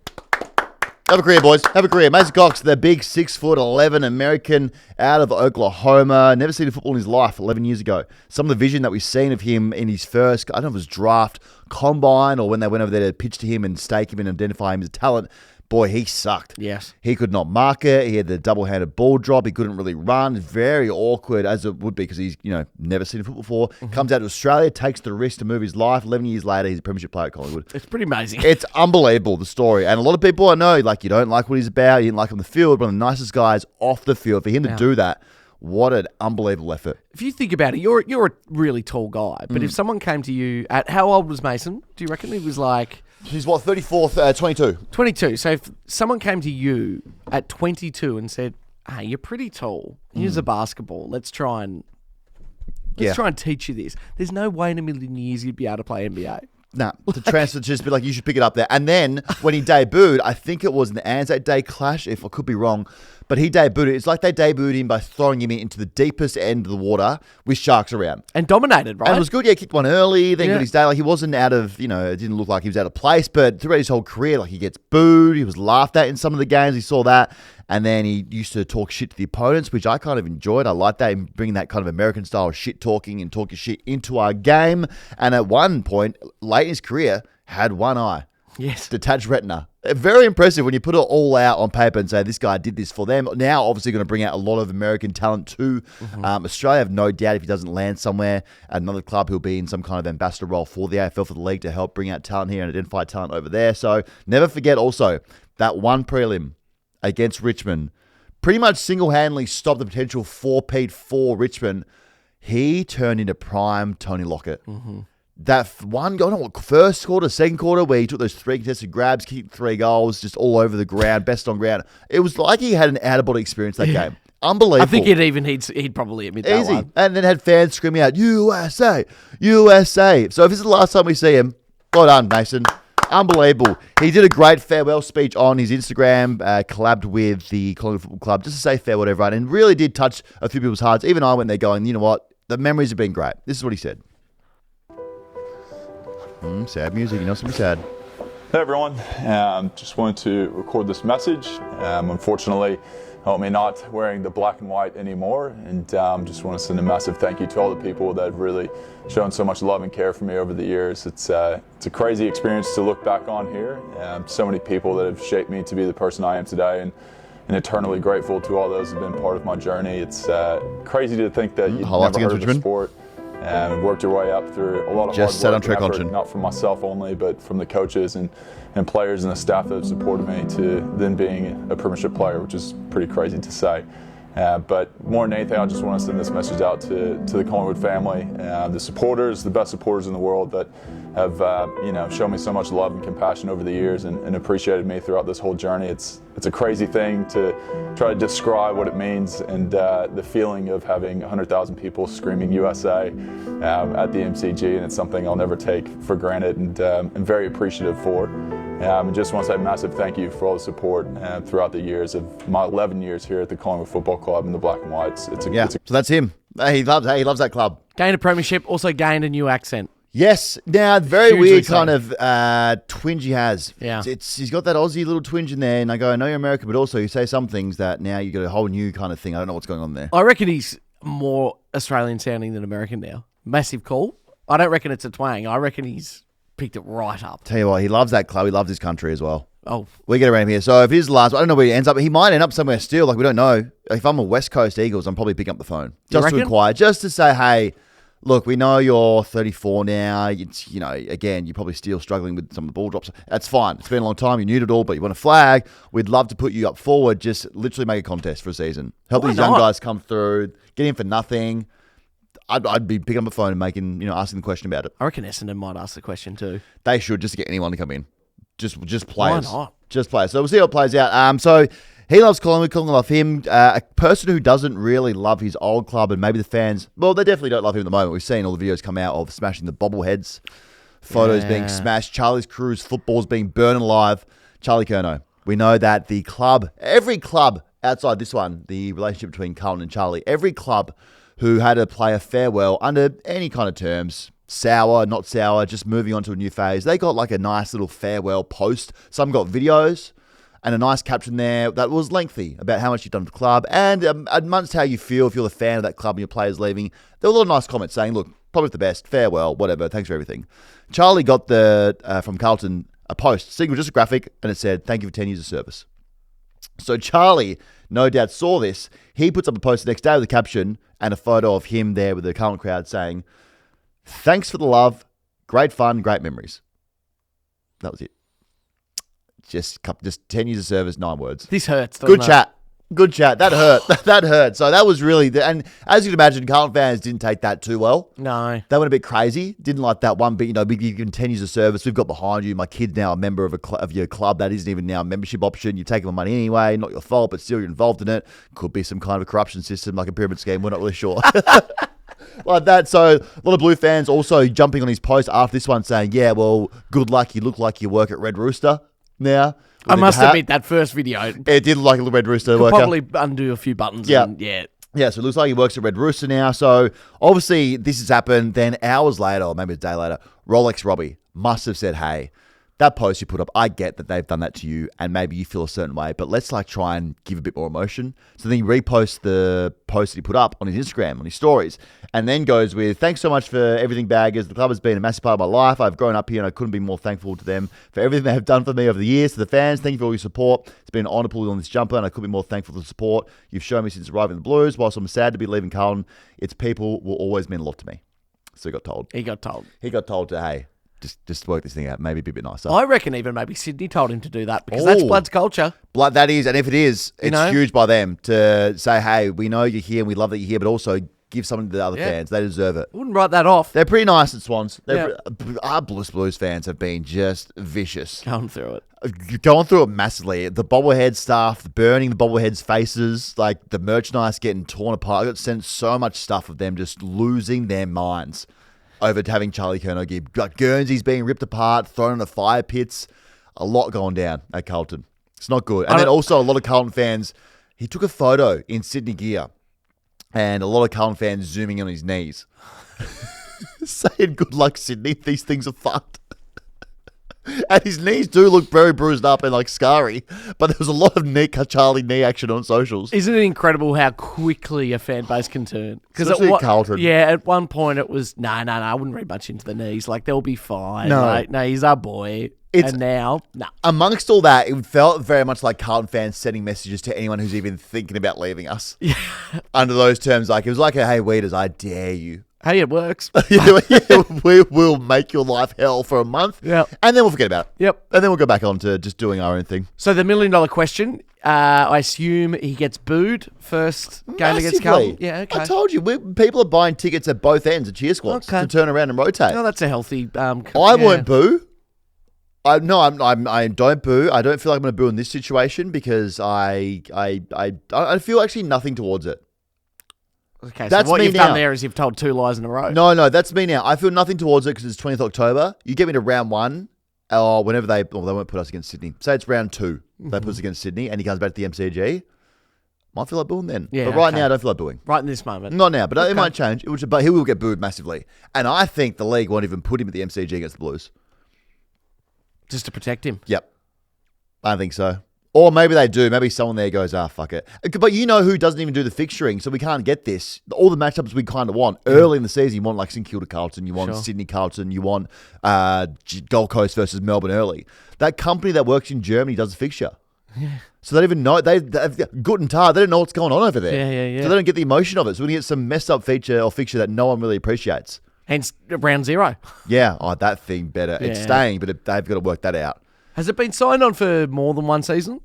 [SPEAKER 3] Have a career, boys. Have a career. Mason Cox, the big 6'11" American out of Oklahoma. Never seen football in his life 11 years ago. Some of the vision that we've seen of him in his first, I don't know if it was draft, combine, or when they went over there to pitch to him and stake him and identify him as a talent. Boy, he sucked.
[SPEAKER 4] Yes.
[SPEAKER 3] He could not mark it. He had the double-handed ball drop. He couldn't really run. Very awkward, as it would be, because he's never seen football before. Comes out to Australia, takes the risk to move his life. 11 years later, he's a premiership player at Collingwood.
[SPEAKER 4] It's pretty amazing.
[SPEAKER 3] It's unbelievable, the story. And a lot of people I know, like, you don't like what he's about. You didn't like him on the field. One of the nicest guys off the field. For him to do that, what an unbelievable effort.
[SPEAKER 4] If you think about it, you're a really tall guy. But if someone came to you at... How old was Mason? Do you reckon he was like...
[SPEAKER 3] He's what, 34th, 22.
[SPEAKER 4] 22. So if someone came to you at 22 and said, hey, you're pretty tall. Here's a basketball. Let's try and teach you this. There's no way in a million years you'd be able to play NBA.
[SPEAKER 3] No, to transfer, just be like, you should pick it up there. And then when he debuted, I think it was in the Anzac Day clash, if I could be wrong, but he debuted. It's like they debuted him by throwing him into the deepest end of the water with sharks around.
[SPEAKER 4] And dominated, right?
[SPEAKER 3] And it was good. Yeah, kicked one early, then got his day. Like, he wasn't out of, it didn't look like he was out of place, but throughout his whole career, like, he gets booed. He was laughed at in some of the games. He saw that. And then he used to talk shit to the opponents, which I kind of enjoyed. I like that, bringing that kind of American style of shit talking and talking shit into our game. And at one point, late in his career, had one eye.
[SPEAKER 4] Yes.
[SPEAKER 3] Detached retina. Very impressive when you put it all out on paper and say, this guy did this for them. Now, obviously, going to bring out a lot of American talent to Australia. I have no doubt if he doesn't land somewhere at another club, he'll be in some kind of ambassador role for the AFL, for the league, to help bring out talent here and identify talent over there. So never forget also that one prelim against Richmond pretty much single-handedly stopped the potential 4-peat for Richmond. He turned into prime Tony Lockett. That one goal, first quarter, second quarter, where he took those 3 contested grabs, kicked 3 goals, just all over the ground, best on ground. It was like he had an out-of-body experience that game. Unbelievable.
[SPEAKER 4] I think he'd probably admit that
[SPEAKER 3] Easy.
[SPEAKER 4] one.
[SPEAKER 3] And then had fans screaming out, USA, USA. So if this is the last time we see him, well done, Mason. Unbelievable. He did a great farewell speech on his Instagram, collabed with the Collingwood Football Club, just to say farewell to everyone, and really did touch a few people's hearts. Even I went there going, you know what? The memories have been great. This is what he said. Sad music. You know something sad.
[SPEAKER 13] Hey everyone, just wanted to record this message. Unfortunately, help me not wearing the black and white anymore, and just want to send a massive thank you to all the people that have really shown so much love and care for me over the years. It's a crazy experience to look back on here. So many people that have shaped me to be the person I am today, and eternally grateful to all those who have been part of my journey. It's crazy to think that you've never heard of the sport and worked your way up through a lot of
[SPEAKER 3] just
[SPEAKER 13] hard work and effort, not from myself only, but from the coaches and players and the staff that have supported me, to then being a premiership player, which is pretty crazy to say. But more than anything, I just want to send this message out to the Collingwood family, the supporters, the best supporters in the world that have shown me so much love and compassion over the years and appreciated me throughout this whole journey. It's a crazy thing to try to describe what it means, and the feeling of having 100,000 people screaming USA at the MCG, and it's something I'll never take for granted, and I'm very appreciative for. I just want to say a massive thank you for all the support throughout the years of my 11 years here at the Collingwood Football Club in the black and whites.
[SPEAKER 3] So that's him. He loves that club.
[SPEAKER 4] Gained a premiership, also gained a new accent.
[SPEAKER 3] Yes. Now, very
[SPEAKER 4] Hugely
[SPEAKER 3] weird
[SPEAKER 4] so.
[SPEAKER 3] kind of twinge he has.
[SPEAKER 4] Yeah.
[SPEAKER 3] He's got that Aussie little twinge in there, and I go, I know you're American, but also you say some things that now you got a whole new kind of thing. I don't know what's going on there.
[SPEAKER 4] I reckon he's more Australian sounding than American now. Massive call. I don't reckon it's a twang. I reckon he's picked it right up.
[SPEAKER 3] Tell you what, he loves that club. He loves his country as well.
[SPEAKER 4] Oh.
[SPEAKER 3] We get around here. So if his last, I don't know where he ends up, but he might end up somewhere still. Like, we don't know. If I'm a West Coast Eagles, I'm probably picking up the phone. Just to inquire, just to say, hey, look, we know you're 34 now. It's, again, you're probably still struggling with some of the ball drops. That's fine. It's been a long time. You're new to it all, but you want a flag. We'd love to put you up forward. Just literally make a contest for a season. Help these young guys come through. Get in for nothing. I'd be picking up the phone and making, asking the question about it.
[SPEAKER 4] I reckon Essendon might ask the question too.
[SPEAKER 3] They should, just to get anyone to come in. Just players.
[SPEAKER 4] Why not?
[SPEAKER 3] Just players. So we'll see how it plays out. So he loves Collingwood. Collingwood love him. A person who doesn't really love his old club, and maybe the fans, well, they definitely don't love him at the moment. We've seen all the videos come out of smashing the bobbleheads, photos being smashed, Charlie's Crew's footballs being burned alive. Charlie Curnow. We know that the club, every club outside this one, the relationship between Carlton and Charlie, every club who had a player farewell under any kind of terms, sour, not sour, just moving on to a new phase, they got like a nice little farewell post. Some got videos and a nice caption there that was lengthy about how much you've done for the club, and amongst how you feel if you're the fan of that club and your players leaving. There were a lot of nice comments saying, look, probably the best, farewell, whatever, thanks for everything. Charlie got from Carlton a post, single, just a graphic, and it said, thank you for 10 years of service. So Charlie, no doubt, saw this. He puts up a post the next day with a caption and a photo of him there with the Carlton crowd saying, thanks for the love, great fun, great memories. That was it. Just 10 years of service, 9 words.
[SPEAKER 4] This hurts.
[SPEAKER 3] Good chat. Good chat. That hurt. That hurt. So that was really, and as you can imagine, Carlton fans didn't take that too well.
[SPEAKER 4] No.
[SPEAKER 3] They went a bit crazy. Didn't like that one, but you've given 10 years of service. We've got behind you. My kid's now a member of your club. That isn't even now a membership option. You're taking my money anyway. Not your fault, but still you're involved in it. Could be some kind of a corruption system, like a pyramid scheme. We're not really sure. Like that. So a lot of Blue fans also jumping on his post after this one saying, yeah, well, good luck. You look like you work at Red Rooster now.
[SPEAKER 4] I must admit, that first video,
[SPEAKER 3] it did look like a little Red Rooster
[SPEAKER 4] could
[SPEAKER 3] worker.
[SPEAKER 4] Probably undo a few buttons.
[SPEAKER 3] Yeah.
[SPEAKER 4] Yeah,
[SPEAKER 3] so it looks like he works at Red Rooster now. So obviously this has happened. Then hours later, or maybe a day later, Rolex Robbie must have said, hey, that post you put up, I get that they've done that to you and maybe you feel a certain way, but let's try and give a bit more emotion. So then he reposts the post that he put up on his Instagram, on his stories, and then goes with, thanks so much for everything, Baggers. The club has been a massive part of my life. I've grown up here and I couldn't be more thankful to them for everything they have done for me over the years. To the fans, thank you for all your support. It's been an honour pulling on this jumper and I couldn't be more thankful for the support you've shown me since arriving in the Blues. Whilst I'm sad to be leaving Carlton, its people will always mean a lot to me. So he got told. He got told to, hey, just work this thing out. Maybe be a bit nicer.
[SPEAKER 4] I reckon even maybe Sydney told him to do that because that's Blood's culture.
[SPEAKER 3] Blood, that is. And if it is, it's huge by them to say, hey, we know you're here and we love that you're here, but also give something to the other fans. They deserve it.
[SPEAKER 4] Wouldn't write that off.
[SPEAKER 3] They're pretty nice at Swans. Our Blues fans have been just vicious.
[SPEAKER 4] Going through it.
[SPEAKER 3] Going through it massively. The bobblehead stuff, burning the bobbleheads' faces, like the merchandise getting torn apart. I got sent so much stuff of them just losing their minds over having Charlie Curnow gear. Like Guernseys being ripped apart, thrown in the fire pits. A lot going down at Carlton. It's not good. And then also a lot of Carlton fans, he took a photo in Sydney gear and a lot of Carlton fans zooming in on his knees. Saying, good luck, Sydney. These things are fucked. And his knees do look very bruised up and like scarry, but there was a lot of Charlie knee action on socials.
[SPEAKER 4] Isn't it incredible how quickly a fan base can turn?
[SPEAKER 3] Especially at Carlton.
[SPEAKER 4] Yeah, at one point it was, no, I wouldn't read much into the knees. Like, they'll be fine.
[SPEAKER 3] No.
[SPEAKER 4] Like, no, he's our boy. And now, no.
[SPEAKER 3] Amongst all that, it felt very much like Carlton fans sending messages to anyone who's even thinking about leaving us. Yeah. Under those terms, like, it was like, hey, Weeders, I dare you.
[SPEAKER 4] Hey, it works.
[SPEAKER 3] We will make your life hell for a month.
[SPEAKER 4] Yeah.
[SPEAKER 3] And then we'll forget about it.
[SPEAKER 4] Yep.
[SPEAKER 3] And then we'll go back on to just doing our own thing.
[SPEAKER 4] So the $1 million question, I assume he gets booed first game against Carlton? Yeah, okay.
[SPEAKER 3] I told you, people are buying tickets at both ends of cheer squads to turn around and rotate.
[SPEAKER 4] Oh, that's a healthy...
[SPEAKER 3] I won't boo. I don't boo. I don't feel like I'm going to boo in this situation because I feel actually nothing towards it.
[SPEAKER 4] Okay, so what you've done there is you've told 2 lies in a row.
[SPEAKER 3] No, that's me now. I feel nothing towards it because it's 20th October. You get me to round 1, or whenever they won't put us against Sydney. Say it's round 2, they put us against Sydney, and he comes back to the MCG. Might feel like booing then.
[SPEAKER 4] Yeah,
[SPEAKER 3] but right now, I don't feel like booing.
[SPEAKER 4] Right in this moment.
[SPEAKER 3] Not now, but it might change. But he will get booed massively. And I think the league won't even put him at the MCG against the Blues.
[SPEAKER 4] Just to protect him?
[SPEAKER 3] Yep. I think so. Or maybe they do. Maybe someone there goes, fuck it. But you know who doesn't even do the fixturing, so we can't get this. All the matchups we kind of want. Early in the season, you want like St Kilda Carlton, you want Sydney Carlton, you want Gold Coast versus Melbourne early. That company that works in Germany does a fixture. Yeah. So they don't even know. They've Guten Tag. They don't know what's going on over there.
[SPEAKER 4] Yeah.
[SPEAKER 3] So they don't get the emotion of it. So we get some messed up feature that no one really appreciates.
[SPEAKER 4] Hence round 0.
[SPEAKER 3] Yeah. Oh, that thing better. Yeah. It's staying, but they've got to work that out.
[SPEAKER 4] Has it been signed on for more than one season?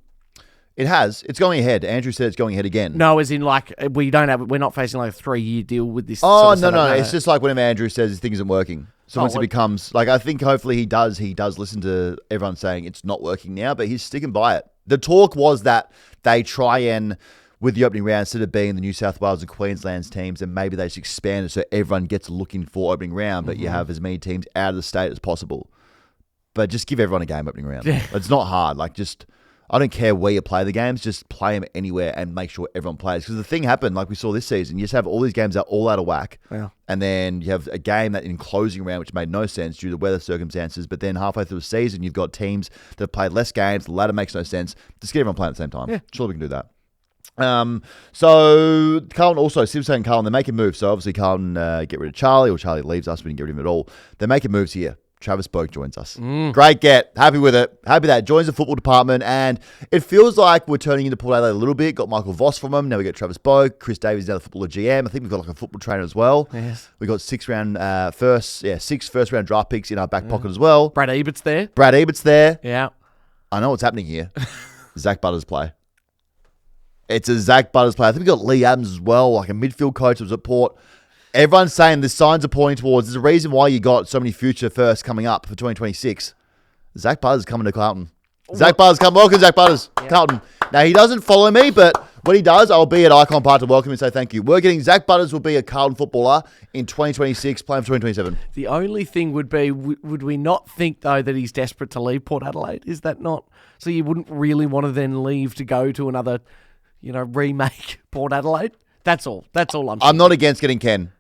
[SPEAKER 3] It has. It's going ahead. Andrew said it's going ahead again.
[SPEAKER 4] No, as in like we're not facing like a 3-year deal with this.
[SPEAKER 3] Oh, no. It's just like whenever Andrew says his thing isn't working. So once it becomes like, I think hopefully he does listen to everyone saying it's not working now, but he's sticking by it. The talk was that they try and, with the opening round, instead of being the New South Wales and Queensland's teams, and maybe they just expand it so everyone gets looking for opening round, but you have as many teams out of the state as possible. But just give everyone a game opening round. Yeah. It's not hard. Like, I don't care where you play the games, just play them anywhere and make sure everyone plays. Because the thing happened, like we saw this season, you just have all these games that are all out of whack.
[SPEAKER 4] Yeah.
[SPEAKER 3] And then you have a game that in closing round, which made no sense due to weather circumstances. But then halfway through the season, you've got teams that have played less games. The ladder makes no sense. Just get everyone playing at the same time. Yeah. Sure, we can do that. So Carlton also, Simson and Carlton, they're making moves. So obviously Carlton get rid of Charlie, or Charlie leaves us. We didn't get rid of him at all. They're making moves here. Travis Boak joins us. Great get. Happy with it. Happy that. Joins the football department, and it feels like we're turning into Port Adelaide a little bit. Got Michael Voss from him. Now we get Travis Boak. Chris Davies now the footballer GM. I think we've got like a football trainer as well.
[SPEAKER 4] Yes.
[SPEAKER 3] We got 6 first round draft picks in our back pocket as well.
[SPEAKER 4] Brad Ebert's there.
[SPEAKER 3] Yeah. I know what's happening here. Zach Butters play. It's a Zach Butters play. I think we got Lee Adams as well, like a midfield coach that was at Port. Everyone's saying the signs are pointing towards. There's a reason why you got so many future firsts coming up for 2026. Zach Butters coming to Carlton. Welcome, Zach Butters. Yeah. Carlton. Now, he doesn't follow me, but when he does, I'll be at Icon Park to welcome him and say thank you. We're getting Zach Butters will be a Carlton footballer in 2026, playing for 2027.
[SPEAKER 4] The only thing would be, would we not think, though, that he's desperate to leave Port Adelaide? Is that not? So you wouldn't really want to then leave to go to another, remake Port Adelaide? That's all. I'm saying.
[SPEAKER 3] I'm not against getting Ken.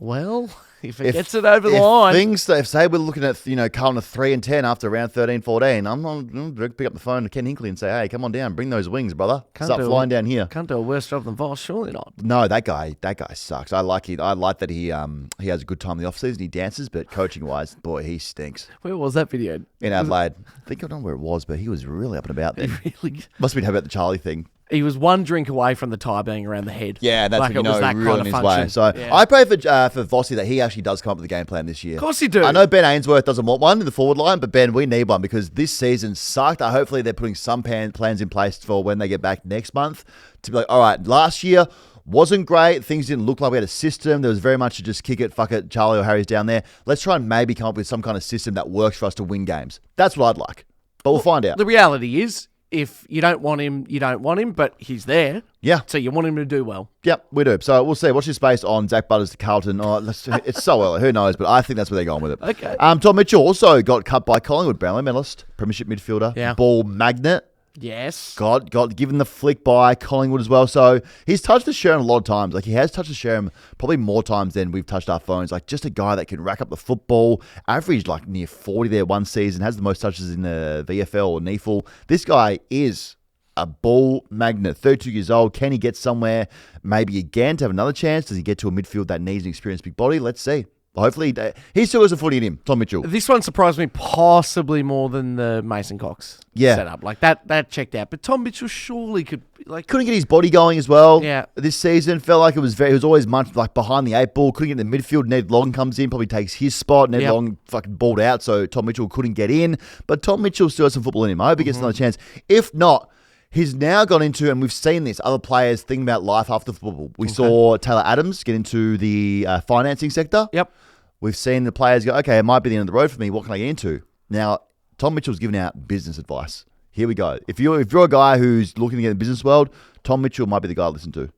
[SPEAKER 4] Well, if it gets it over the line.
[SPEAKER 3] If say we're looking at, Carlton 3-10 after round 13, 14, I'm going to pick up the phone to Ken Hinkley and say, hey, come on down, bring those wings, brother. Start flying down here.
[SPEAKER 4] Can't do a worse job than Voss, surely not.
[SPEAKER 3] No, that guy sucks. I like that he has a good time in the off-season. He dances, but coaching-wise, boy, he stinks.
[SPEAKER 4] Where was that video?
[SPEAKER 3] In Adelaide. I think I don't know where it was, but he was really up and about then.
[SPEAKER 4] Really?
[SPEAKER 3] Must have been about the Charlie thing.
[SPEAKER 4] He was one drink away from the tie being around the head.
[SPEAKER 3] Yeah, that's
[SPEAKER 4] like
[SPEAKER 3] when you know
[SPEAKER 4] that
[SPEAKER 3] really
[SPEAKER 4] kind
[SPEAKER 3] in his
[SPEAKER 4] of
[SPEAKER 3] way. So
[SPEAKER 4] yeah.
[SPEAKER 3] I pray for Vossi that he actually does come up with a game plan this year.
[SPEAKER 4] Of course he do.
[SPEAKER 3] I know Ben Ainsworth doesn't want one in the forward line, but Ben, we need one because this season sucked. Hopefully they're putting some plans in place for when they get back next month to be like, all right, last year, wasn't great. Things didn't look like we had a system. There was very much to just kick it, fuck it, Charlie or Harry's down there. Let's try and maybe come up with some kind of system that works for us to win games. That's what I'd like. But we'll find out.
[SPEAKER 4] The reality is, if you don't want him, you don't want him, but he's there.
[SPEAKER 3] Yeah.
[SPEAKER 4] So you want him to do well.
[SPEAKER 3] Yep, we do. So we'll see. What's your space on Zach Butters to Carlton? Oh, it's so early. Who knows? But I think that's where they're going with it.
[SPEAKER 4] Okay.
[SPEAKER 3] Tom Mitchell also got cut by Collingwood. Brownlow medalist, premiership midfielder, ball magnet.
[SPEAKER 4] Yes.
[SPEAKER 3] Got given the flick by Collingwood as well. So he's touched the Sherm a lot of times. Like he has touched the Sherm probably more times than we've touched our phones. Like just a guy that can rack up the football. Averaged like near 40 there one season. Has the most touches in the VFL or NEFL. This guy is a ball magnet. 32 years old. Can he get somewhere maybe again to have another chance? Does he get to a midfield that needs an experienced big body? Let's see. Hopefully, he still has a footy in him, Tom Mitchell.
[SPEAKER 4] This one surprised me possibly more than the Mason Cox setup. Like that checked out. But Tom Mitchell surely could
[SPEAKER 3] couldn't get his body going as well.
[SPEAKER 4] Yeah.
[SPEAKER 3] This season felt like it was always much like behind the eight ball. Couldn't get in the midfield. Ned Long comes in, probably takes his spot. Ned Long fucking balled out, so Tom Mitchell couldn't get in. But Tom Mitchell still has some football in him. I hope he gets another chance. If not, he's now gone into, and we've seen this, other players thinking about life after football. We saw Taylor Adams get into the financing sector.
[SPEAKER 4] Yep.
[SPEAKER 3] We've seen the players go, okay, it might be the end of the road for me. What can I get into? Now, Tom Mitchell's giving out business advice. Here we go. If you're a guy who's looking to get in the business world, Tom Mitchell might be the guy to listen to.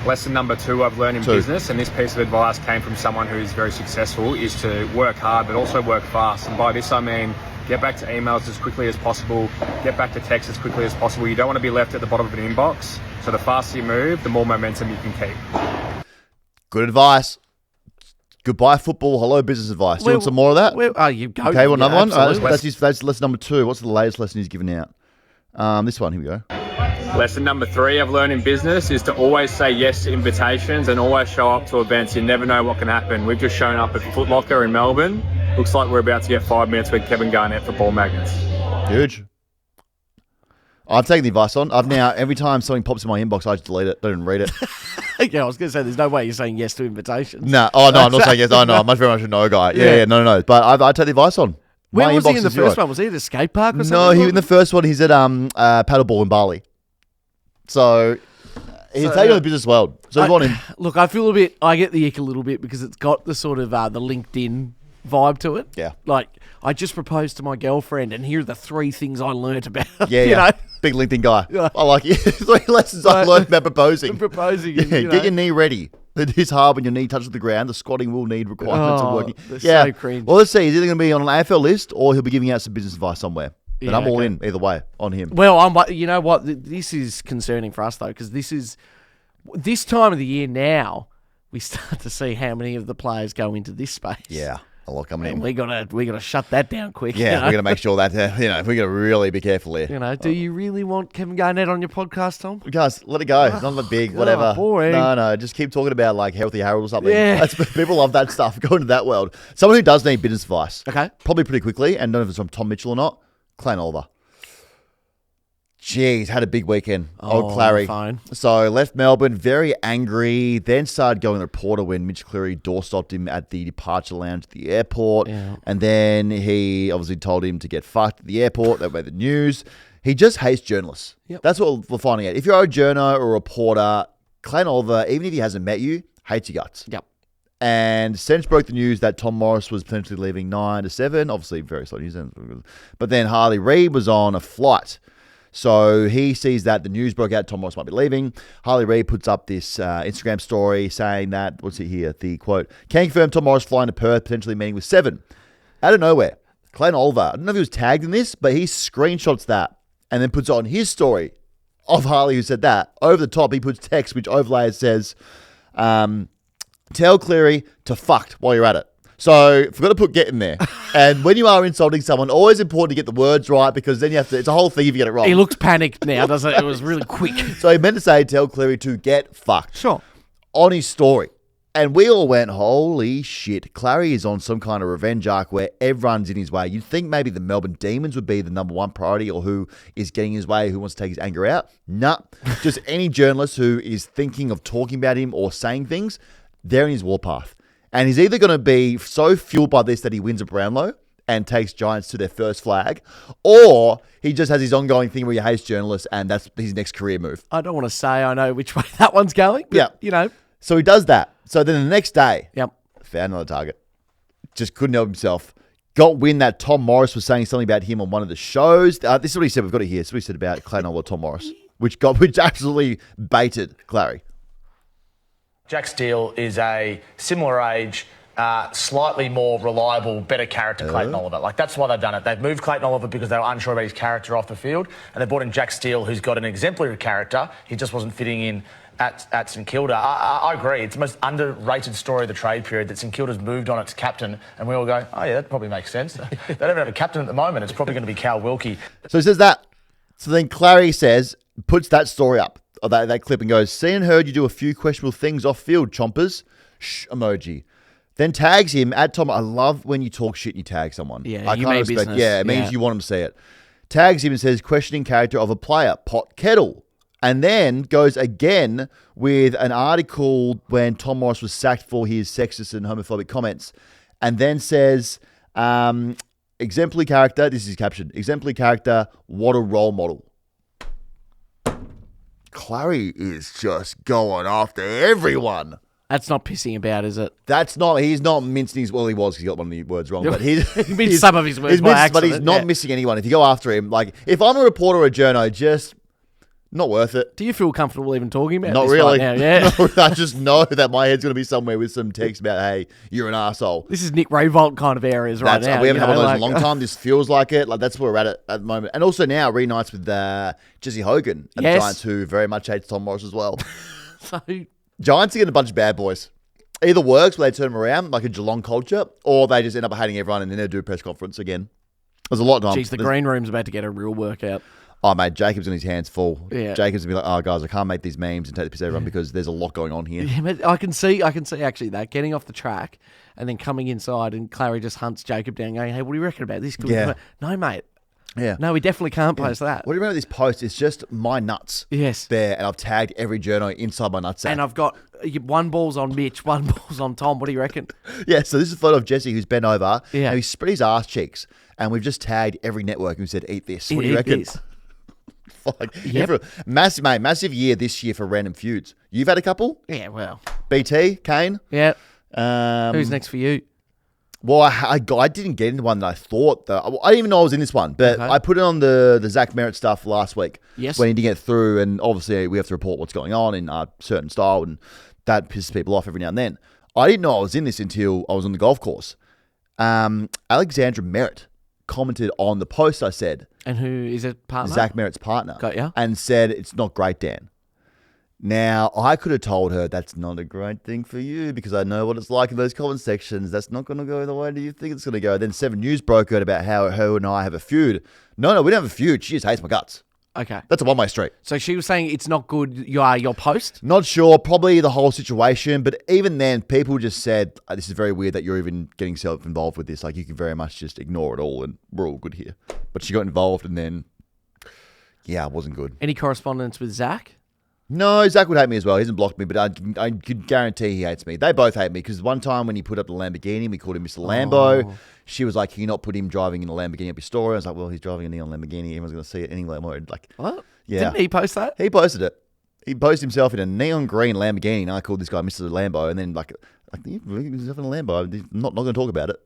[SPEAKER 14] Lesson number 2 I've learned in business, and this piece of advice came from someone who's very successful, is to work hard but also work fast. And by this I mean get back to emails as quickly as possible, get back to text as quickly as possible. You don't want to be left at the bottom of an inbox. So the faster you move, the more momentum you can keep.
[SPEAKER 3] Good advice. Goodbye football, hello business advice. You want some more of that?
[SPEAKER 4] You go.
[SPEAKER 3] Okay, well, another one?
[SPEAKER 4] Absolutely.
[SPEAKER 3] That's lesson number 2. What's the latest lesson he's given out? This one, here we go.
[SPEAKER 14] Lesson number 3 I've learned in business is to always say yes to invitations and always show up to events. You never know what can happen. We've just shown up at Foot Locker in Melbourne. Looks like we're about to get 5 minutes with Kevin Garnett for ball magnets.
[SPEAKER 3] Huge. I've taken the advice on. I've now, every time something pops in my inbox, I just delete it. Don't even read it.
[SPEAKER 4] Yeah, I was going to say, there's no way you're saying yes to invitations.
[SPEAKER 3] No. Oh, no, I'm not saying yes. Oh, no, I'm very much a no guy. Yeah, no. But I take the advice on.
[SPEAKER 4] Where was he in the first one? Was he at a skate park or something?
[SPEAKER 3] No, in the first one, he's at paddleball in Bali. So he's taking on the business world. So you want him.
[SPEAKER 4] Look, I get the ick a little bit because it's got the sort of the LinkedIn vibe to it.
[SPEAKER 3] Yeah.
[SPEAKER 4] Like, I just proposed to my girlfriend and here are the 3 things I learnt about.
[SPEAKER 3] Yeah,
[SPEAKER 4] you know?
[SPEAKER 3] Big LinkedIn guy. Yeah. I like it. 3 lessons I learned about proposing.
[SPEAKER 4] Proposing.
[SPEAKER 3] Yeah, get your knee ready. It is hard when your knee touches the ground. The squatting will need requirements of working.
[SPEAKER 4] So cringe.
[SPEAKER 3] Well, let's see. He's either going to be on an AFL list or he'll be giving out some business advice somewhere. But I'm all in either way on him.
[SPEAKER 4] Well, you know what? This is concerning for us though, because this time of the year now, we start to see how many of the players go into this space.
[SPEAKER 3] Yeah. A lot coming in.
[SPEAKER 4] We gotta shut that down quick.
[SPEAKER 3] Yeah, we gotta make sure that we gotta really be careful here.
[SPEAKER 4] Do you really want Kevin Garnett on your podcast, Tom?
[SPEAKER 3] Guys, let it go. It's not that big, whatever.
[SPEAKER 4] Boring.
[SPEAKER 3] No, just keep talking about like Healthy Harold or something.
[SPEAKER 4] Yeah.
[SPEAKER 3] People love that stuff. Go into that world. Someone who does need business advice.
[SPEAKER 4] Okay.
[SPEAKER 3] Probably pretty quickly, and I don't know if it's from Tom Mitchell or not. Clay Oliver. Jeez, had a big weekend. Old Clary.
[SPEAKER 4] Fine.
[SPEAKER 3] So left Melbourne very angry, then started going to the reporter when Mitch Cleary doorstopped him at the departure lounge at the airport.
[SPEAKER 4] Yeah.
[SPEAKER 3] And then he obviously told him to get fucked at the airport. That way the news. He just hates journalists.
[SPEAKER 4] Yep.
[SPEAKER 3] That's what we're finding out. If you're a journo or a reporter, Clay Oliver, even if he hasn't met you, hates your guts.
[SPEAKER 4] Yep.
[SPEAKER 3] And Sench broke the news that Tom Morris was potentially leaving 9 to 7. Obviously, very slow news. But then Harley Reid was on a flight. So he sees that the news broke out, Tom Morris might be leaving. Harley Reid puts up this Instagram story saying that, what's it here? The quote, can confirm Tom Morris flying to Perth, potentially meeting with 7. Out of nowhere, Clay Oliver, I don't know if he was tagged in this, but he screenshots that and then puts on his story of Harley who said that. Over the top, he puts text which overlays says, tell Clary to fucked while you're at it. So, forgot to put get in there. And when you are insulting someone, always important to get the words right because then you have to, it's a whole thing if you get it wrong.
[SPEAKER 4] He looks panicked now, doesn't it? It was really quick.
[SPEAKER 3] So, he meant to say, tell Clary to get fucked.
[SPEAKER 4] Sure.
[SPEAKER 3] On his story. And we all went, holy shit. Clary is on some kind of revenge arc where everyone's in his way. You'd think maybe the Melbourne Demons would be the number one priority or who is getting his way, who wants to take his anger out. Nah. Just any journalist who is thinking of talking about him or saying things, they're in his warpath. And he's either going to be so fueled by this that he wins a Brownlow and takes Giants to their first flag, or he just has his ongoing thing where he hates journalists and that's his next career move.
[SPEAKER 4] I don't want to say I know which way that one's going, but,
[SPEAKER 3] So he does that. So then the next day,
[SPEAKER 4] found
[SPEAKER 3] another target. Just couldn't help himself. Got wind that Tom Morris was saying something about him on one of the shows. This is what he said. We've got it here. This is what he said about Clay or Tom Morris, which absolutely baited Clary.
[SPEAKER 15] Jack Steele is a similar age, slightly more reliable, better character Clayton Oliver. Like, that's why they've done it. They've moved Clayton Oliver because they were unsure about his character off the field, and they brought in Jack Steele, who's got an exemplary character. He just wasn't fitting in at St Kilda. I agree. It's the most underrated story of the trade period that St Kilda's moved on its captain, and we all go, oh, yeah, that probably makes sense. They don't even have a captain at the moment. It's probably going to be Cal Wilkie.
[SPEAKER 3] So he says that. So then Clary puts that story up, or that clip, and goes, seen and heard you do a few questionable things off field, chompers. Shh, emoji. Then tags him at Tom. I love when you talk shit and you tag someone.
[SPEAKER 4] Yeah,
[SPEAKER 3] I
[SPEAKER 4] you
[SPEAKER 3] can't
[SPEAKER 4] mean
[SPEAKER 3] respect.
[SPEAKER 4] business.
[SPEAKER 3] Yeah, it means you want him to see it. Tags him and says, questioning character of a player, pot kettle. And then goes again with an article when Tom Morris was sacked for his sexist and homophobic comments. And then says, exemplary character, this is his caption, exemplary character, what a role model. Clary is just going after everyone.
[SPEAKER 4] That's not pissing about, is it?
[SPEAKER 3] He's not mincing his, well, he was because he got one of the words wrong, but he
[SPEAKER 4] minced some of his words by accident.
[SPEAKER 3] But he's not missing anyone. If you go after him, like, if I'm a reporter or a journo, just not worth it.
[SPEAKER 4] Do you feel comfortable even talking about
[SPEAKER 3] Not
[SPEAKER 4] this
[SPEAKER 3] really.
[SPEAKER 4] right now? Yeah.
[SPEAKER 3] No, I just know that my head's going to be somewhere with some text about, hey, you're an arsehole.
[SPEAKER 4] This is Nick Revolt kind of areas right now.
[SPEAKER 3] We haven't had one of those in a long time. This feels like it. Like, that's where we're at the moment. And also now reunites with Jesse Hogan and the Giants, who very much hates Tom Morris as well.
[SPEAKER 4] So
[SPEAKER 3] Giants are getting a bunch of bad boys. Either works where they turn them around like a Geelong culture, or they just end up hating everyone and then they do a press conference again. There's a lot of time.
[SPEAKER 4] Geez, the green room's about to get a real workout.
[SPEAKER 3] Oh, mate, Jacob's on his hands full.
[SPEAKER 4] Yeah.
[SPEAKER 3] Jacob's going to be like, oh, guys, I can't make these memes and take the piss out of everyone because there's a lot going on here.
[SPEAKER 4] Yeah, I can see actually that, getting off the track and then coming inside and Clary just hunts Jacob down going, hey, what do you reckon about this? No, mate.
[SPEAKER 3] Yeah.
[SPEAKER 4] No, we definitely can't post that.
[SPEAKER 3] What do you remember this post? It's just my nuts.
[SPEAKER 4] Yes.
[SPEAKER 3] There, and I've tagged every journo inside my nutsack.
[SPEAKER 4] And I've got one ball's on Mitch, one ball's on Tom. What do you reckon?
[SPEAKER 3] Yeah, so this is a photo of Jesse who's bent over.
[SPEAKER 4] Yeah.
[SPEAKER 3] And he's spread his ass cheeks. And we've just tagged every network and we said, eat this. What do you reckon? Massive year this year for random feuds. You've had a couple?
[SPEAKER 4] Yeah, well.
[SPEAKER 3] BT, Kane?
[SPEAKER 4] Yeah. Who's next for you?
[SPEAKER 3] Well, I didn't get into one that I thought that I didn't even know I was in this one, but I put it on the Zach Merritt stuff last week.
[SPEAKER 4] Yes.
[SPEAKER 3] When he didn't get through, and obviously we have to report what's going on in a certain style, and that pisses people off every now and then. I didn't know I was in this until I was on the golf course. Alexandra Merritt commented on the post I said.
[SPEAKER 4] And who is it? Partner?
[SPEAKER 3] Zach Merritt's partner.
[SPEAKER 4] Got ya.
[SPEAKER 3] And said, it's not great, Dan. Now, I could have told her that's not a great thing for you because I know what it's like in those comment sections. That's not going to go the way that you think it's going to go. Then 7 News broke out about how her and I have a feud. No, we don't have a feud. She just hates my guts.
[SPEAKER 4] Okay.
[SPEAKER 3] That's a one-way street.
[SPEAKER 4] So she was saying it's not good, your post?
[SPEAKER 3] Not sure. Probably the whole situation. But even then, people just said, this is very weird that you're even getting self-involved with this. Like, you can very much just ignore it all and we're all good here. But she got involved and then, yeah, it wasn't good.
[SPEAKER 4] Any correspondence with Zach?
[SPEAKER 3] No, Zach would hate me as well. He hasn't blocked me, but I could guarantee he hates me. They both hate me because one time when he put up the Lamborghini, we called him Mr. Lambo. She was like, can you not put him driving in a Lamborghini up your story? I was like, well, he's driving a neon Lamborghini. Everyone's going to see it anyway. I'm worried. Like,
[SPEAKER 4] what?
[SPEAKER 3] Yeah.
[SPEAKER 4] Didn't he post that?
[SPEAKER 3] He posted it. He posted himself in a neon green Lamborghini, and I called this guy Mr. Lambo. And then, like he's having a Lambo. I'm not going to talk about it.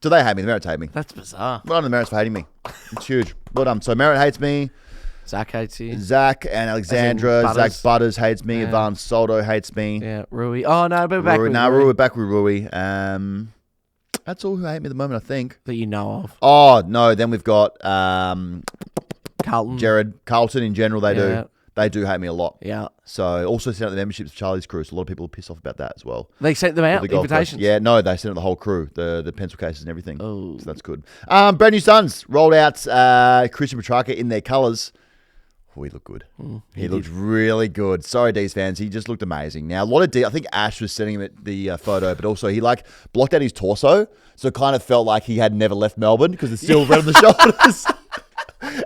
[SPEAKER 3] So they hate me. The Merritts hate me.
[SPEAKER 4] That's bizarre.
[SPEAKER 3] Well done, the Merritts for hating me. It's huge. Well done. So Merritt hates me.
[SPEAKER 4] Zach hates you.
[SPEAKER 3] Zach and Alexandra. Zach Butters hates me.
[SPEAKER 4] Yeah.
[SPEAKER 3] Ivan Soldo hates me.
[SPEAKER 4] Yeah, Rui. Oh, no, but back with Rui.
[SPEAKER 3] We're back with Rui. That's all who hate me at the moment, I think.
[SPEAKER 4] That you know of.
[SPEAKER 3] Oh, no. Then we've got
[SPEAKER 4] Carlton.
[SPEAKER 3] Carlton in general, they do. They do hate me a lot.
[SPEAKER 4] Yeah.
[SPEAKER 3] So also sent out the memberships to Charlie's crew, so a lot of people are pissed off about that as well.
[SPEAKER 4] They sent them out, invitations?
[SPEAKER 3] Yeah, no, they sent out the whole crew, the pencil cases and everything.
[SPEAKER 4] Oh.
[SPEAKER 3] So that's good. Brand new Suns rolled out Christian Petrarca in their colours. Oh, he looked good. He looked really good. Sorry, D's fans. He just looked amazing. Now, a lot of D, I think Ash was sending him the photo, but also he blocked out his torso, so it kind of felt like he had never left Melbourne because it's still red on the shoulders.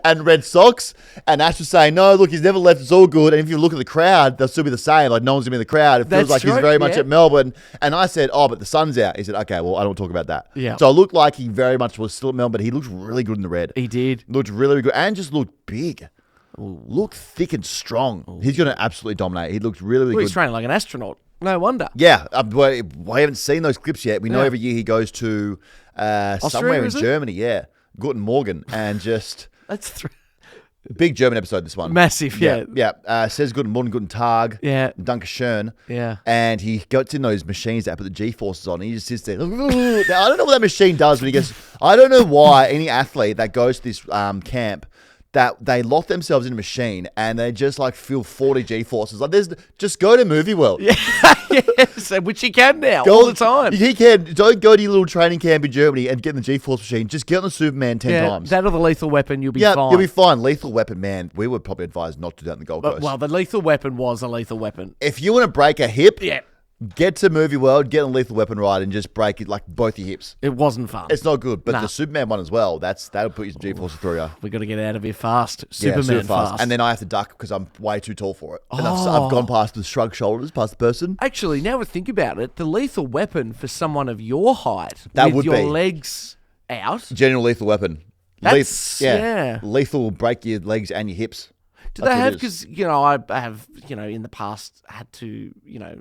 [SPEAKER 3] and red socks. And Ash was saying, no, look, he's never left. It's all good. And if you look at the crowd, they'll still be the same. Like, no one's going to be in the crowd. It feels like he's very much at Melbourne. And I said, oh, but the sun's out. He said, okay, well, I don't talk about that.
[SPEAKER 4] Yeah.
[SPEAKER 3] So it looked like he very much was still at Melbourne, but he looked really good in the red.
[SPEAKER 4] He did.
[SPEAKER 3] Looked really, really good. And just looked big. Looked thick and strong. He's going to absolutely dominate. He looked really, really good.
[SPEAKER 4] He's training like an astronaut. No wonder.
[SPEAKER 3] Yeah. We haven't seen those clips yet. We know every year he goes to somewhere in Germany. Yeah. Guten Morgen. And just...
[SPEAKER 4] That's
[SPEAKER 3] big German episode, this one.
[SPEAKER 4] Massive, yeah.
[SPEAKER 3] Yeah. Says Guten Morgen, Guten Tag.
[SPEAKER 4] Yeah.
[SPEAKER 3] Dankeschön.
[SPEAKER 4] Yeah.
[SPEAKER 3] And he gets in those machines that put the G-forces on. And he just sits there. Now, I don't know what that machine does when he gets... I don't know why any athlete that goes to this camp... that they lock themselves in a machine and they just like feel 40 G-forces. Like just go to Movie World.
[SPEAKER 4] Yeah, yes, which he can now all the time.
[SPEAKER 3] He can. Don't go to your little training camp in Germany and get in the G-force machine. Just get on the Superman 10 times.
[SPEAKER 4] That or the Lethal Weapon, you'll be fine.
[SPEAKER 3] You'll be fine. Lethal Weapon, man. We would probably advise not to do that in the Gold Coast.
[SPEAKER 4] Well, the Lethal Weapon was a Lethal Weapon.
[SPEAKER 3] If you want to break a hip...
[SPEAKER 4] Yeah.
[SPEAKER 3] Get to Movie World, get on Lethal Weapon ride, and just break it like both your hips.
[SPEAKER 4] It wasn't fun.
[SPEAKER 3] It's not good, but the Superman one as well. That'll put you some G-forces through you.
[SPEAKER 4] We got to get out of here fast. Superman fast.
[SPEAKER 3] And then I have to duck because I'm way too tall for it. And I've gone past the shrug shoulders, past the person.
[SPEAKER 4] Actually, now we think about it, the Lethal Weapon for someone of your height,
[SPEAKER 3] that
[SPEAKER 4] with
[SPEAKER 3] would
[SPEAKER 4] your
[SPEAKER 3] be
[SPEAKER 4] legs out.
[SPEAKER 3] General Lethal Weapon.
[SPEAKER 4] That's
[SPEAKER 3] Lethal will break your legs and your hips.
[SPEAKER 4] Do they have, because, I have, in the past had to,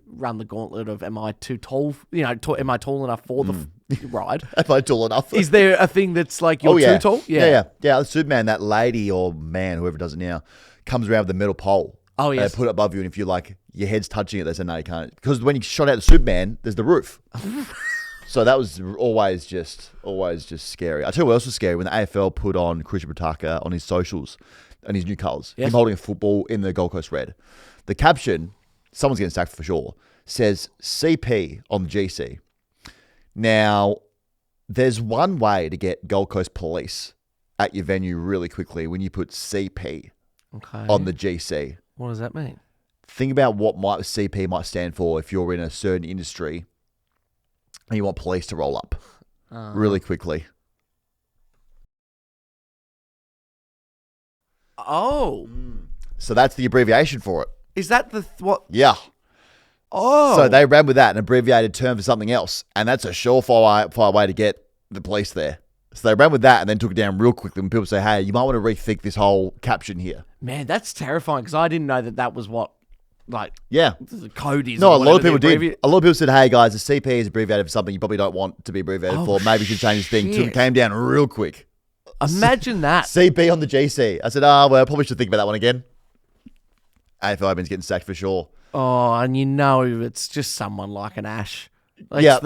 [SPEAKER 4] run the gauntlet of am I too tall, am I tall enough for the ride?
[SPEAKER 3] Am I tall enough?
[SPEAKER 4] Is there a thing that's like you're too tall?
[SPEAKER 3] Yeah. Superman, that lady or man, whoever does it now, comes around with a metal pole.
[SPEAKER 4] Oh, yes.
[SPEAKER 3] They put it above you, and if you're like, your head's touching it, they say, no, you can't. Because when you shot out the Superman, there's the roof. So that was always just scary. I tell you what else was scary, when the AFL put on Christian Brataka on his socials, and his new colours. Yes. Him holding a football in the Gold Coast red. The caption, someone's getting sacked for sure, says CP on the GC. Now, there's one way to get Gold Coast police at your venue really quickly when you put CP on the GC.
[SPEAKER 4] What does that mean?
[SPEAKER 3] Think about what CP might stand for if you're in a certain industry and you want police to roll up really quickly.
[SPEAKER 4] Oh.
[SPEAKER 3] So that's the abbreviation for it.
[SPEAKER 4] Is that what?
[SPEAKER 3] Yeah.
[SPEAKER 4] Oh.
[SPEAKER 3] So they ran with that, an abbreviated term for something else. And that's a surefire way to get the police there. So they ran with that and then took it down real quickly when people say, hey, you might want to rethink this whole caption here.
[SPEAKER 4] Man, that's terrifying because I didn't know that was what, the code is.
[SPEAKER 3] No, a lot of people did. A lot of people said, hey, guys, the CP is abbreviated for something you probably don't want to be abbreviated for. Maybe you should change this thing. It came down real quick.
[SPEAKER 4] Imagine that.
[SPEAKER 3] CP on the GC. I said, well, I probably should think about that one again. AFLW's getting sacked for sure.
[SPEAKER 4] Oh, and it's just someone like an Ash. He'd have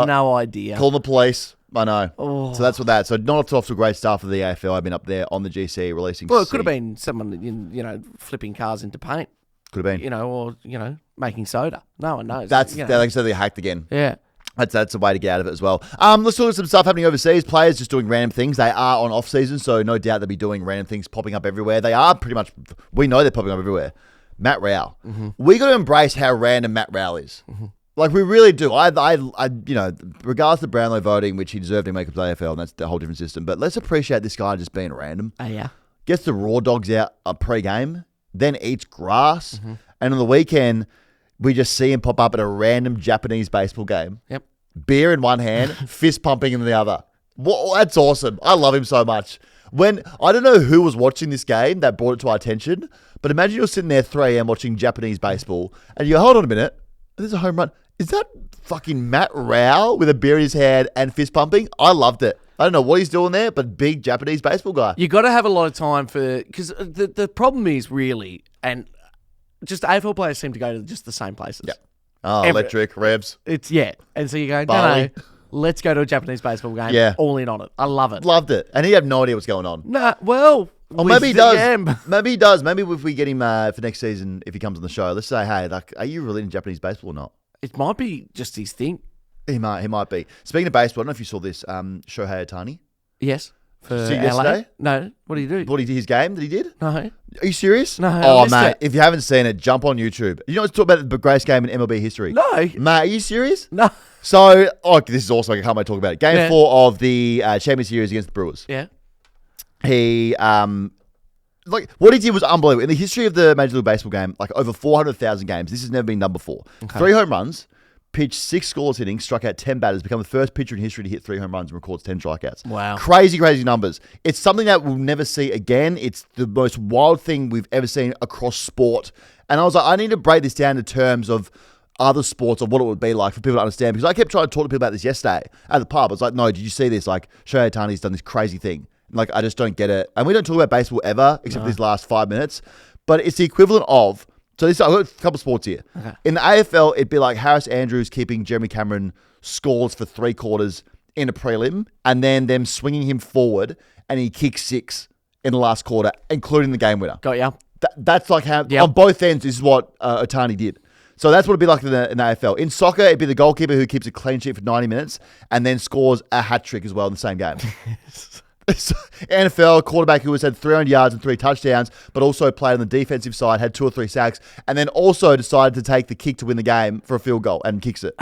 [SPEAKER 4] no idea.
[SPEAKER 3] Call the police. I know. Oh. So that's what that. So not off to great start for the AFL. I've been up there on the GC releasing.
[SPEAKER 4] Well, it could have been someone, flipping cars into paint.
[SPEAKER 3] Could have been.
[SPEAKER 4] Or making soda. No one knows.
[SPEAKER 3] That's, like I said, they hacked again.
[SPEAKER 4] Yeah.
[SPEAKER 3] That's a way to get out of it as well. Let's look at some stuff happening overseas. Players just doing random things. They are on off season, so no doubt they'll be doing random things popping up everywhere. They are pretty much, we know they're popping up everywhere. Matt Rowell. Mm-hmm. We got to embrace how random Matt Rowell is. Mm-hmm. Like, we really do. Regardless of Brownlow voting, which he deserved to make up the AFL, and that's a whole different system, but let's appreciate this guy just being random.
[SPEAKER 4] Oh, yeah.
[SPEAKER 3] Gets the Raw Dogs out pre-game, then eats grass, and on the weekend, we just see him pop up at a random Japanese baseball game.
[SPEAKER 4] Yep.
[SPEAKER 3] Beer in one hand, fist pumping in the other. That's awesome. I love him so much. I don't know who was watching this game that brought it to our attention, but imagine you're sitting there 3 a.m. watching Japanese baseball, and you go, hold on a minute, there's a home run. Is that fucking Matt Rowell with a beer in his hand and fist pumping? I loved it. I don't know what he's doing there, but big Japanese baseball guy.
[SPEAKER 4] You got to have a lot of time because the problem is really, and just AFL players seem to go to just the same places.
[SPEAKER 3] Yeah. Oh, electric, revs.
[SPEAKER 4] And so you go, no, let's go to a Japanese baseball game.
[SPEAKER 3] Yeah.
[SPEAKER 4] All in on it. I love it.
[SPEAKER 3] Loved it. And he had no idea what's going on.
[SPEAKER 4] Nah, well.
[SPEAKER 3] Or maybe he does. Maybe he does. Maybe if we get him for next season, if he comes on the show, let's say, hey, are you really in Japanese baseball or not?
[SPEAKER 4] It might be just his thing.
[SPEAKER 3] He might be. Speaking of baseball, I don't know if you saw this, Shohei Ohtani.
[SPEAKER 4] Yes.
[SPEAKER 3] See yesterday?
[SPEAKER 4] No. What did he do?
[SPEAKER 3] His game that he did?
[SPEAKER 4] No.
[SPEAKER 3] Are you serious?
[SPEAKER 4] No.
[SPEAKER 3] Oh, mate. If you haven't seen it, jump on YouTube. You know what's talk about the greatest game in MLB history?
[SPEAKER 4] No.
[SPEAKER 3] Mate, are you serious?
[SPEAKER 4] No.
[SPEAKER 3] So, this is awesome. I can't wait to talk about it. Game 4 of the Champions Series against the Brewers.
[SPEAKER 4] Yeah.
[SPEAKER 3] He, like, what he did was unbelievable. In the history of the Major League Baseball game, like over 400,000 games, this has never been done before. Okay. 3 home runs, pitched 6 scoreless innings, struck out 10 batters, become the first pitcher in history to hit 3 home runs and records 10 strikeouts.
[SPEAKER 4] Wow.
[SPEAKER 3] Crazy, crazy numbers. It's something that we'll never see again. It's the most wild thing we've ever seen across sport. And I was like, I need to break this down in terms of other sports, of what it would be like for people to understand. Because I kept trying to talk to people about this yesterday at the pub. I was like, no, did you see this? Like, Shohei Ohtani's done this crazy thing. Like, I just don't get it. And we don't talk about baseball ever, except for these last 5 minutes. But it's the equivalent of... So I've got a couple of sports here. Okay. In the AFL, it'd be like Harris Andrews keeping Jeremy Cameron scores for 3 quarters in a prelim, and then them swinging him forward, and he kicks 6 in the last quarter, including the game winner.
[SPEAKER 4] Got ya.
[SPEAKER 3] That's like how... Yep. On both ends, this is what Ohtani did. So that's what it'd be like in the AFL. In soccer, it'd be the goalkeeper who keeps a clean sheet for 90 minutes, and then scores a hat-trick as well in the same game. NFL quarterback who has had 300 yards and 3 touchdowns, but also played on the defensive side, had 2 or 3 sacks, and then also decided to take the kick to win the game for a field goal and kicks it.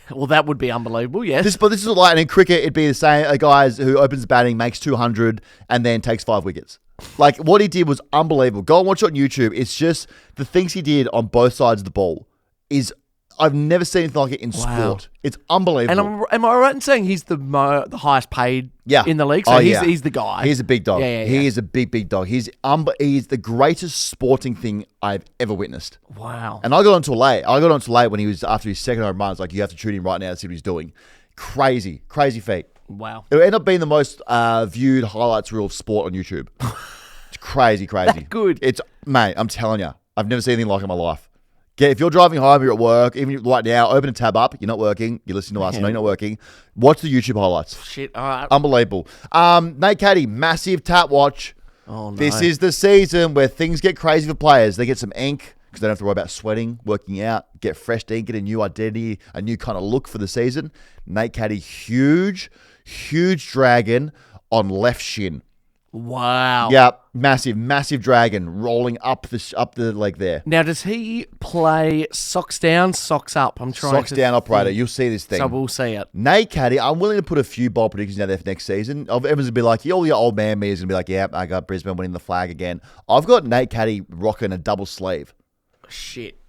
[SPEAKER 4] Well, that would be unbelievable, yes.
[SPEAKER 3] But this is like, and in cricket, it'd be the same. A guy who opens batting, makes 200, and then takes 5 wickets. Like, what he did was unbelievable. Go and watch it on YouTube. It's just the things he did on both sides of the ball is... I've never seen anything like it in sport. It's unbelievable.
[SPEAKER 4] And am I right in saying he's the highest paid in the league? So he's the guy.
[SPEAKER 3] He's a big dog. He is a big dog. He's the greatest sporting thing I've ever witnessed.
[SPEAKER 4] Wow.
[SPEAKER 3] And I got onto late when he was, after his second home run, I was like, you have to tune in right now to see what he's doing. Crazy feat.
[SPEAKER 4] Wow.
[SPEAKER 3] It'll end up being the most viewed highlights reel of sport on YouTube. It's crazy.
[SPEAKER 4] That good.
[SPEAKER 3] Mate, I'm telling you, I've never seen anything like it in my life. If you're driving home, you're at work, even right now, open a tab up. You're not working. You're listening to us. No, you're not working. Watch the YouTube highlights.
[SPEAKER 4] Shit, all right.
[SPEAKER 3] Unbelievable. Nate Caddy, massive tap watch.
[SPEAKER 4] Oh, no.
[SPEAKER 3] This is the season where things get crazy for players. They get some ink because they don't have to worry about sweating, working out, get fresh ink, get a new identity, a new kind of look for the season. Nate Caddy, huge dragon on left shin.
[SPEAKER 4] Wow.
[SPEAKER 3] Yep, massive dragon rolling up the leg there.
[SPEAKER 4] Now, does he play socks down, socks up?
[SPEAKER 3] Socks down operator. You'll see this thing.
[SPEAKER 4] So we'll see it.
[SPEAKER 3] Nate Caddy, I'm willing to put a few bold predictions out there for next season. Everyone's going to be like, your old man me is going to be like, yeah, I got Brisbane winning the flag again. I've got Nate Caddy rocking a double sleeve.
[SPEAKER 4] Shit.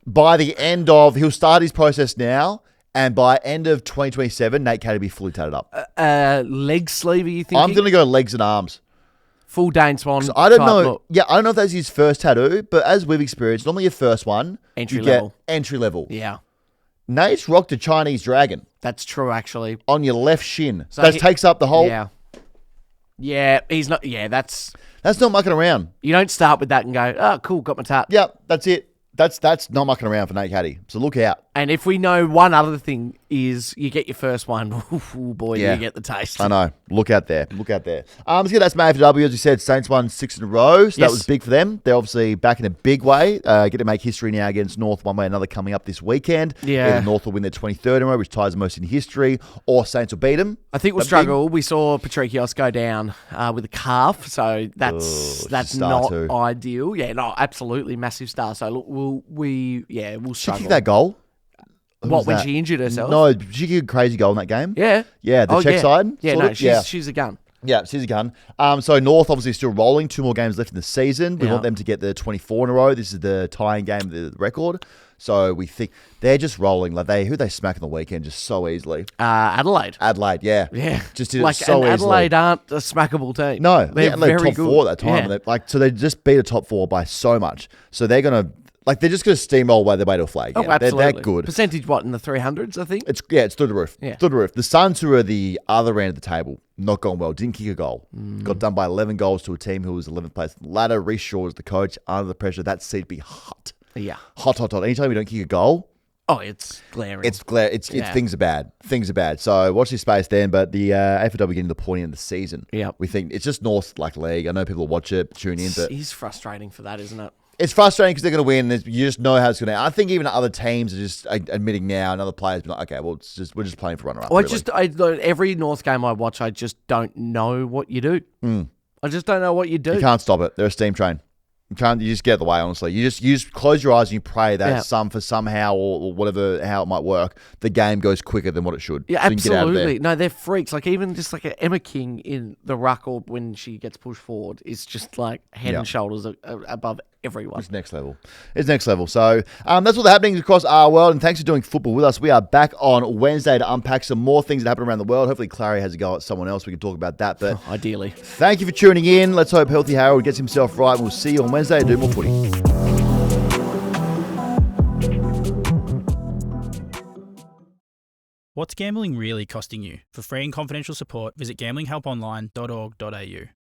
[SPEAKER 3] By the end of, he'll start his process now, and by end of 2027, Nate Caddy will be fully tatted up.
[SPEAKER 4] Leg sleeve, are you thinking?
[SPEAKER 3] I'm going to go legs and arms.
[SPEAKER 4] Full Dane Swan.
[SPEAKER 3] I don't know. Look. Yeah, I don't know if that's his first tattoo, but as we've experienced, normally your first one,
[SPEAKER 4] entry level.
[SPEAKER 3] Yeah. Nate's rocked a Chinese dragon.
[SPEAKER 4] That's true, actually.
[SPEAKER 3] On your left shin. So that takes up the whole.
[SPEAKER 4] Yeah. Yeah, he's not. Yeah, that's
[SPEAKER 3] not mucking around.
[SPEAKER 4] You don't start with that and go, oh, cool, got my tat.
[SPEAKER 3] Yeah, that's it. That's not mucking around for Nate Caddy. So look out.
[SPEAKER 4] And if we know one other thing is you get your first one, oh boy, you get the taste.
[SPEAKER 3] I know. Look out there. Let's get that to AFLW. As we said, Saints won 6 in a row. So that was big for them. They're obviously back in a big way. Get to make history now against North one way or another coming up this weekend. Yeah. Either North will win their 23rd in a row, which ties the most in history, or Saints will beat them.
[SPEAKER 4] I think we'll struggle. We saw Patricios go down with a calf, so that's not ideal. Yeah, no, absolutely massive star. So look, we'll struggle.
[SPEAKER 3] She kicked that goal.
[SPEAKER 4] When she injured herself?
[SPEAKER 3] No, she kicked a crazy goal in that game.
[SPEAKER 4] Yeah.
[SPEAKER 3] Yeah, the check side.
[SPEAKER 4] Yeah, she's a gun.
[SPEAKER 3] Yeah, she's a gun. So North obviously still rolling. 2 more games left in the season. We want them to get the 24 in a row. This is the tying game of the record. So we think they're just rolling. Like who they smack on the weekend just so easily.
[SPEAKER 4] Adelaide.
[SPEAKER 3] Yeah.
[SPEAKER 4] Yeah.
[SPEAKER 3] Just did it so easily.
[SPEAKER 4] Adelaide aren't a smackable team.
[SPEAKER 3] No,
[SPEAKER 4] they're
[SPEAKER 3] very
[SPEAKER 4] very
[SPEAKER 3] top 4 at that time.
[SPEAKER 4] Yeah.
[SPEAKER 3] So they just beat a top 4 by so much. So they're gonna. They're just going to steamroll their way to a flag.
[SPEAKER 4] Oh, absolutely.
[SPEAKER 3] They're that good.
[SPEAKER 4] Percentage, in the 300s, I think?
[SPEAKER 3] It's through the roof. Yeah. Through the roof. The Suns, who are the other end of the table, not gone well. Didn't kick a goal. Got done by 11 goals to a team who was 11th place on the ladder. Reece Shaw was the coach. Under the pressure, that seemed to be hot.
[SPEAKER 4] Yeah.
[SPEAKER 3] Hot. Anytime you don't kick a goal.
[SPEAKER 4] Oh, it's glaring.
[SPEAKER 3] It's things are bad. Things are bad. So watch this space then. But the AFLW getting the point in the season.
[SPEAKER 4] Yeah.
[SPEAKER 3] We think it's just North league. I know people will watch it, tune in. But
[SPEAKER 4] it's frustrating for that, isn't it?
[SPEAKER 3] It's frustrating because they're going to win. You just know how it's going to. I think even other teams are just admitting now, and other players be like, okay, well, we're just playing for runner-up.
[SPEAKER 4] Every North game I watch, I just don't know what you do. I just don't know what you do.
[SPEAKER 3] You can't stop it. They're a steam train. You just get out of the way, honestly. You just close your eyes and you pray that somehow or whatever, how it might work, the game goes quicker than what it should.
[SPEAKER 4] Yeah,
[SPEAKER 3] so you can get out of there.
[SPEAKER 4] absolutely. No, they're freaks. Like, even just like a Emma King in the ruck or when she gets pushed forward is just like head and shoulders above everyone.
[SPEAKER 3] It's next level. So that's what's happening across our world. And thanks for doing football with us. We are back on Wednesday to unpack some more things that happen around the world. Hopefully Clary has a go at someone else. We can talk about that. But
[SPEAKER 4] ideally.
[SPEAKER 3] Thank you for tuning in. Let's hope Healthy Harold gets himself right. We'll see you on Wednesday to do more footy.
[SPEAKER 16] What's gambling really costing you? For free and confidential support, visit gamblinghelponline.org.au.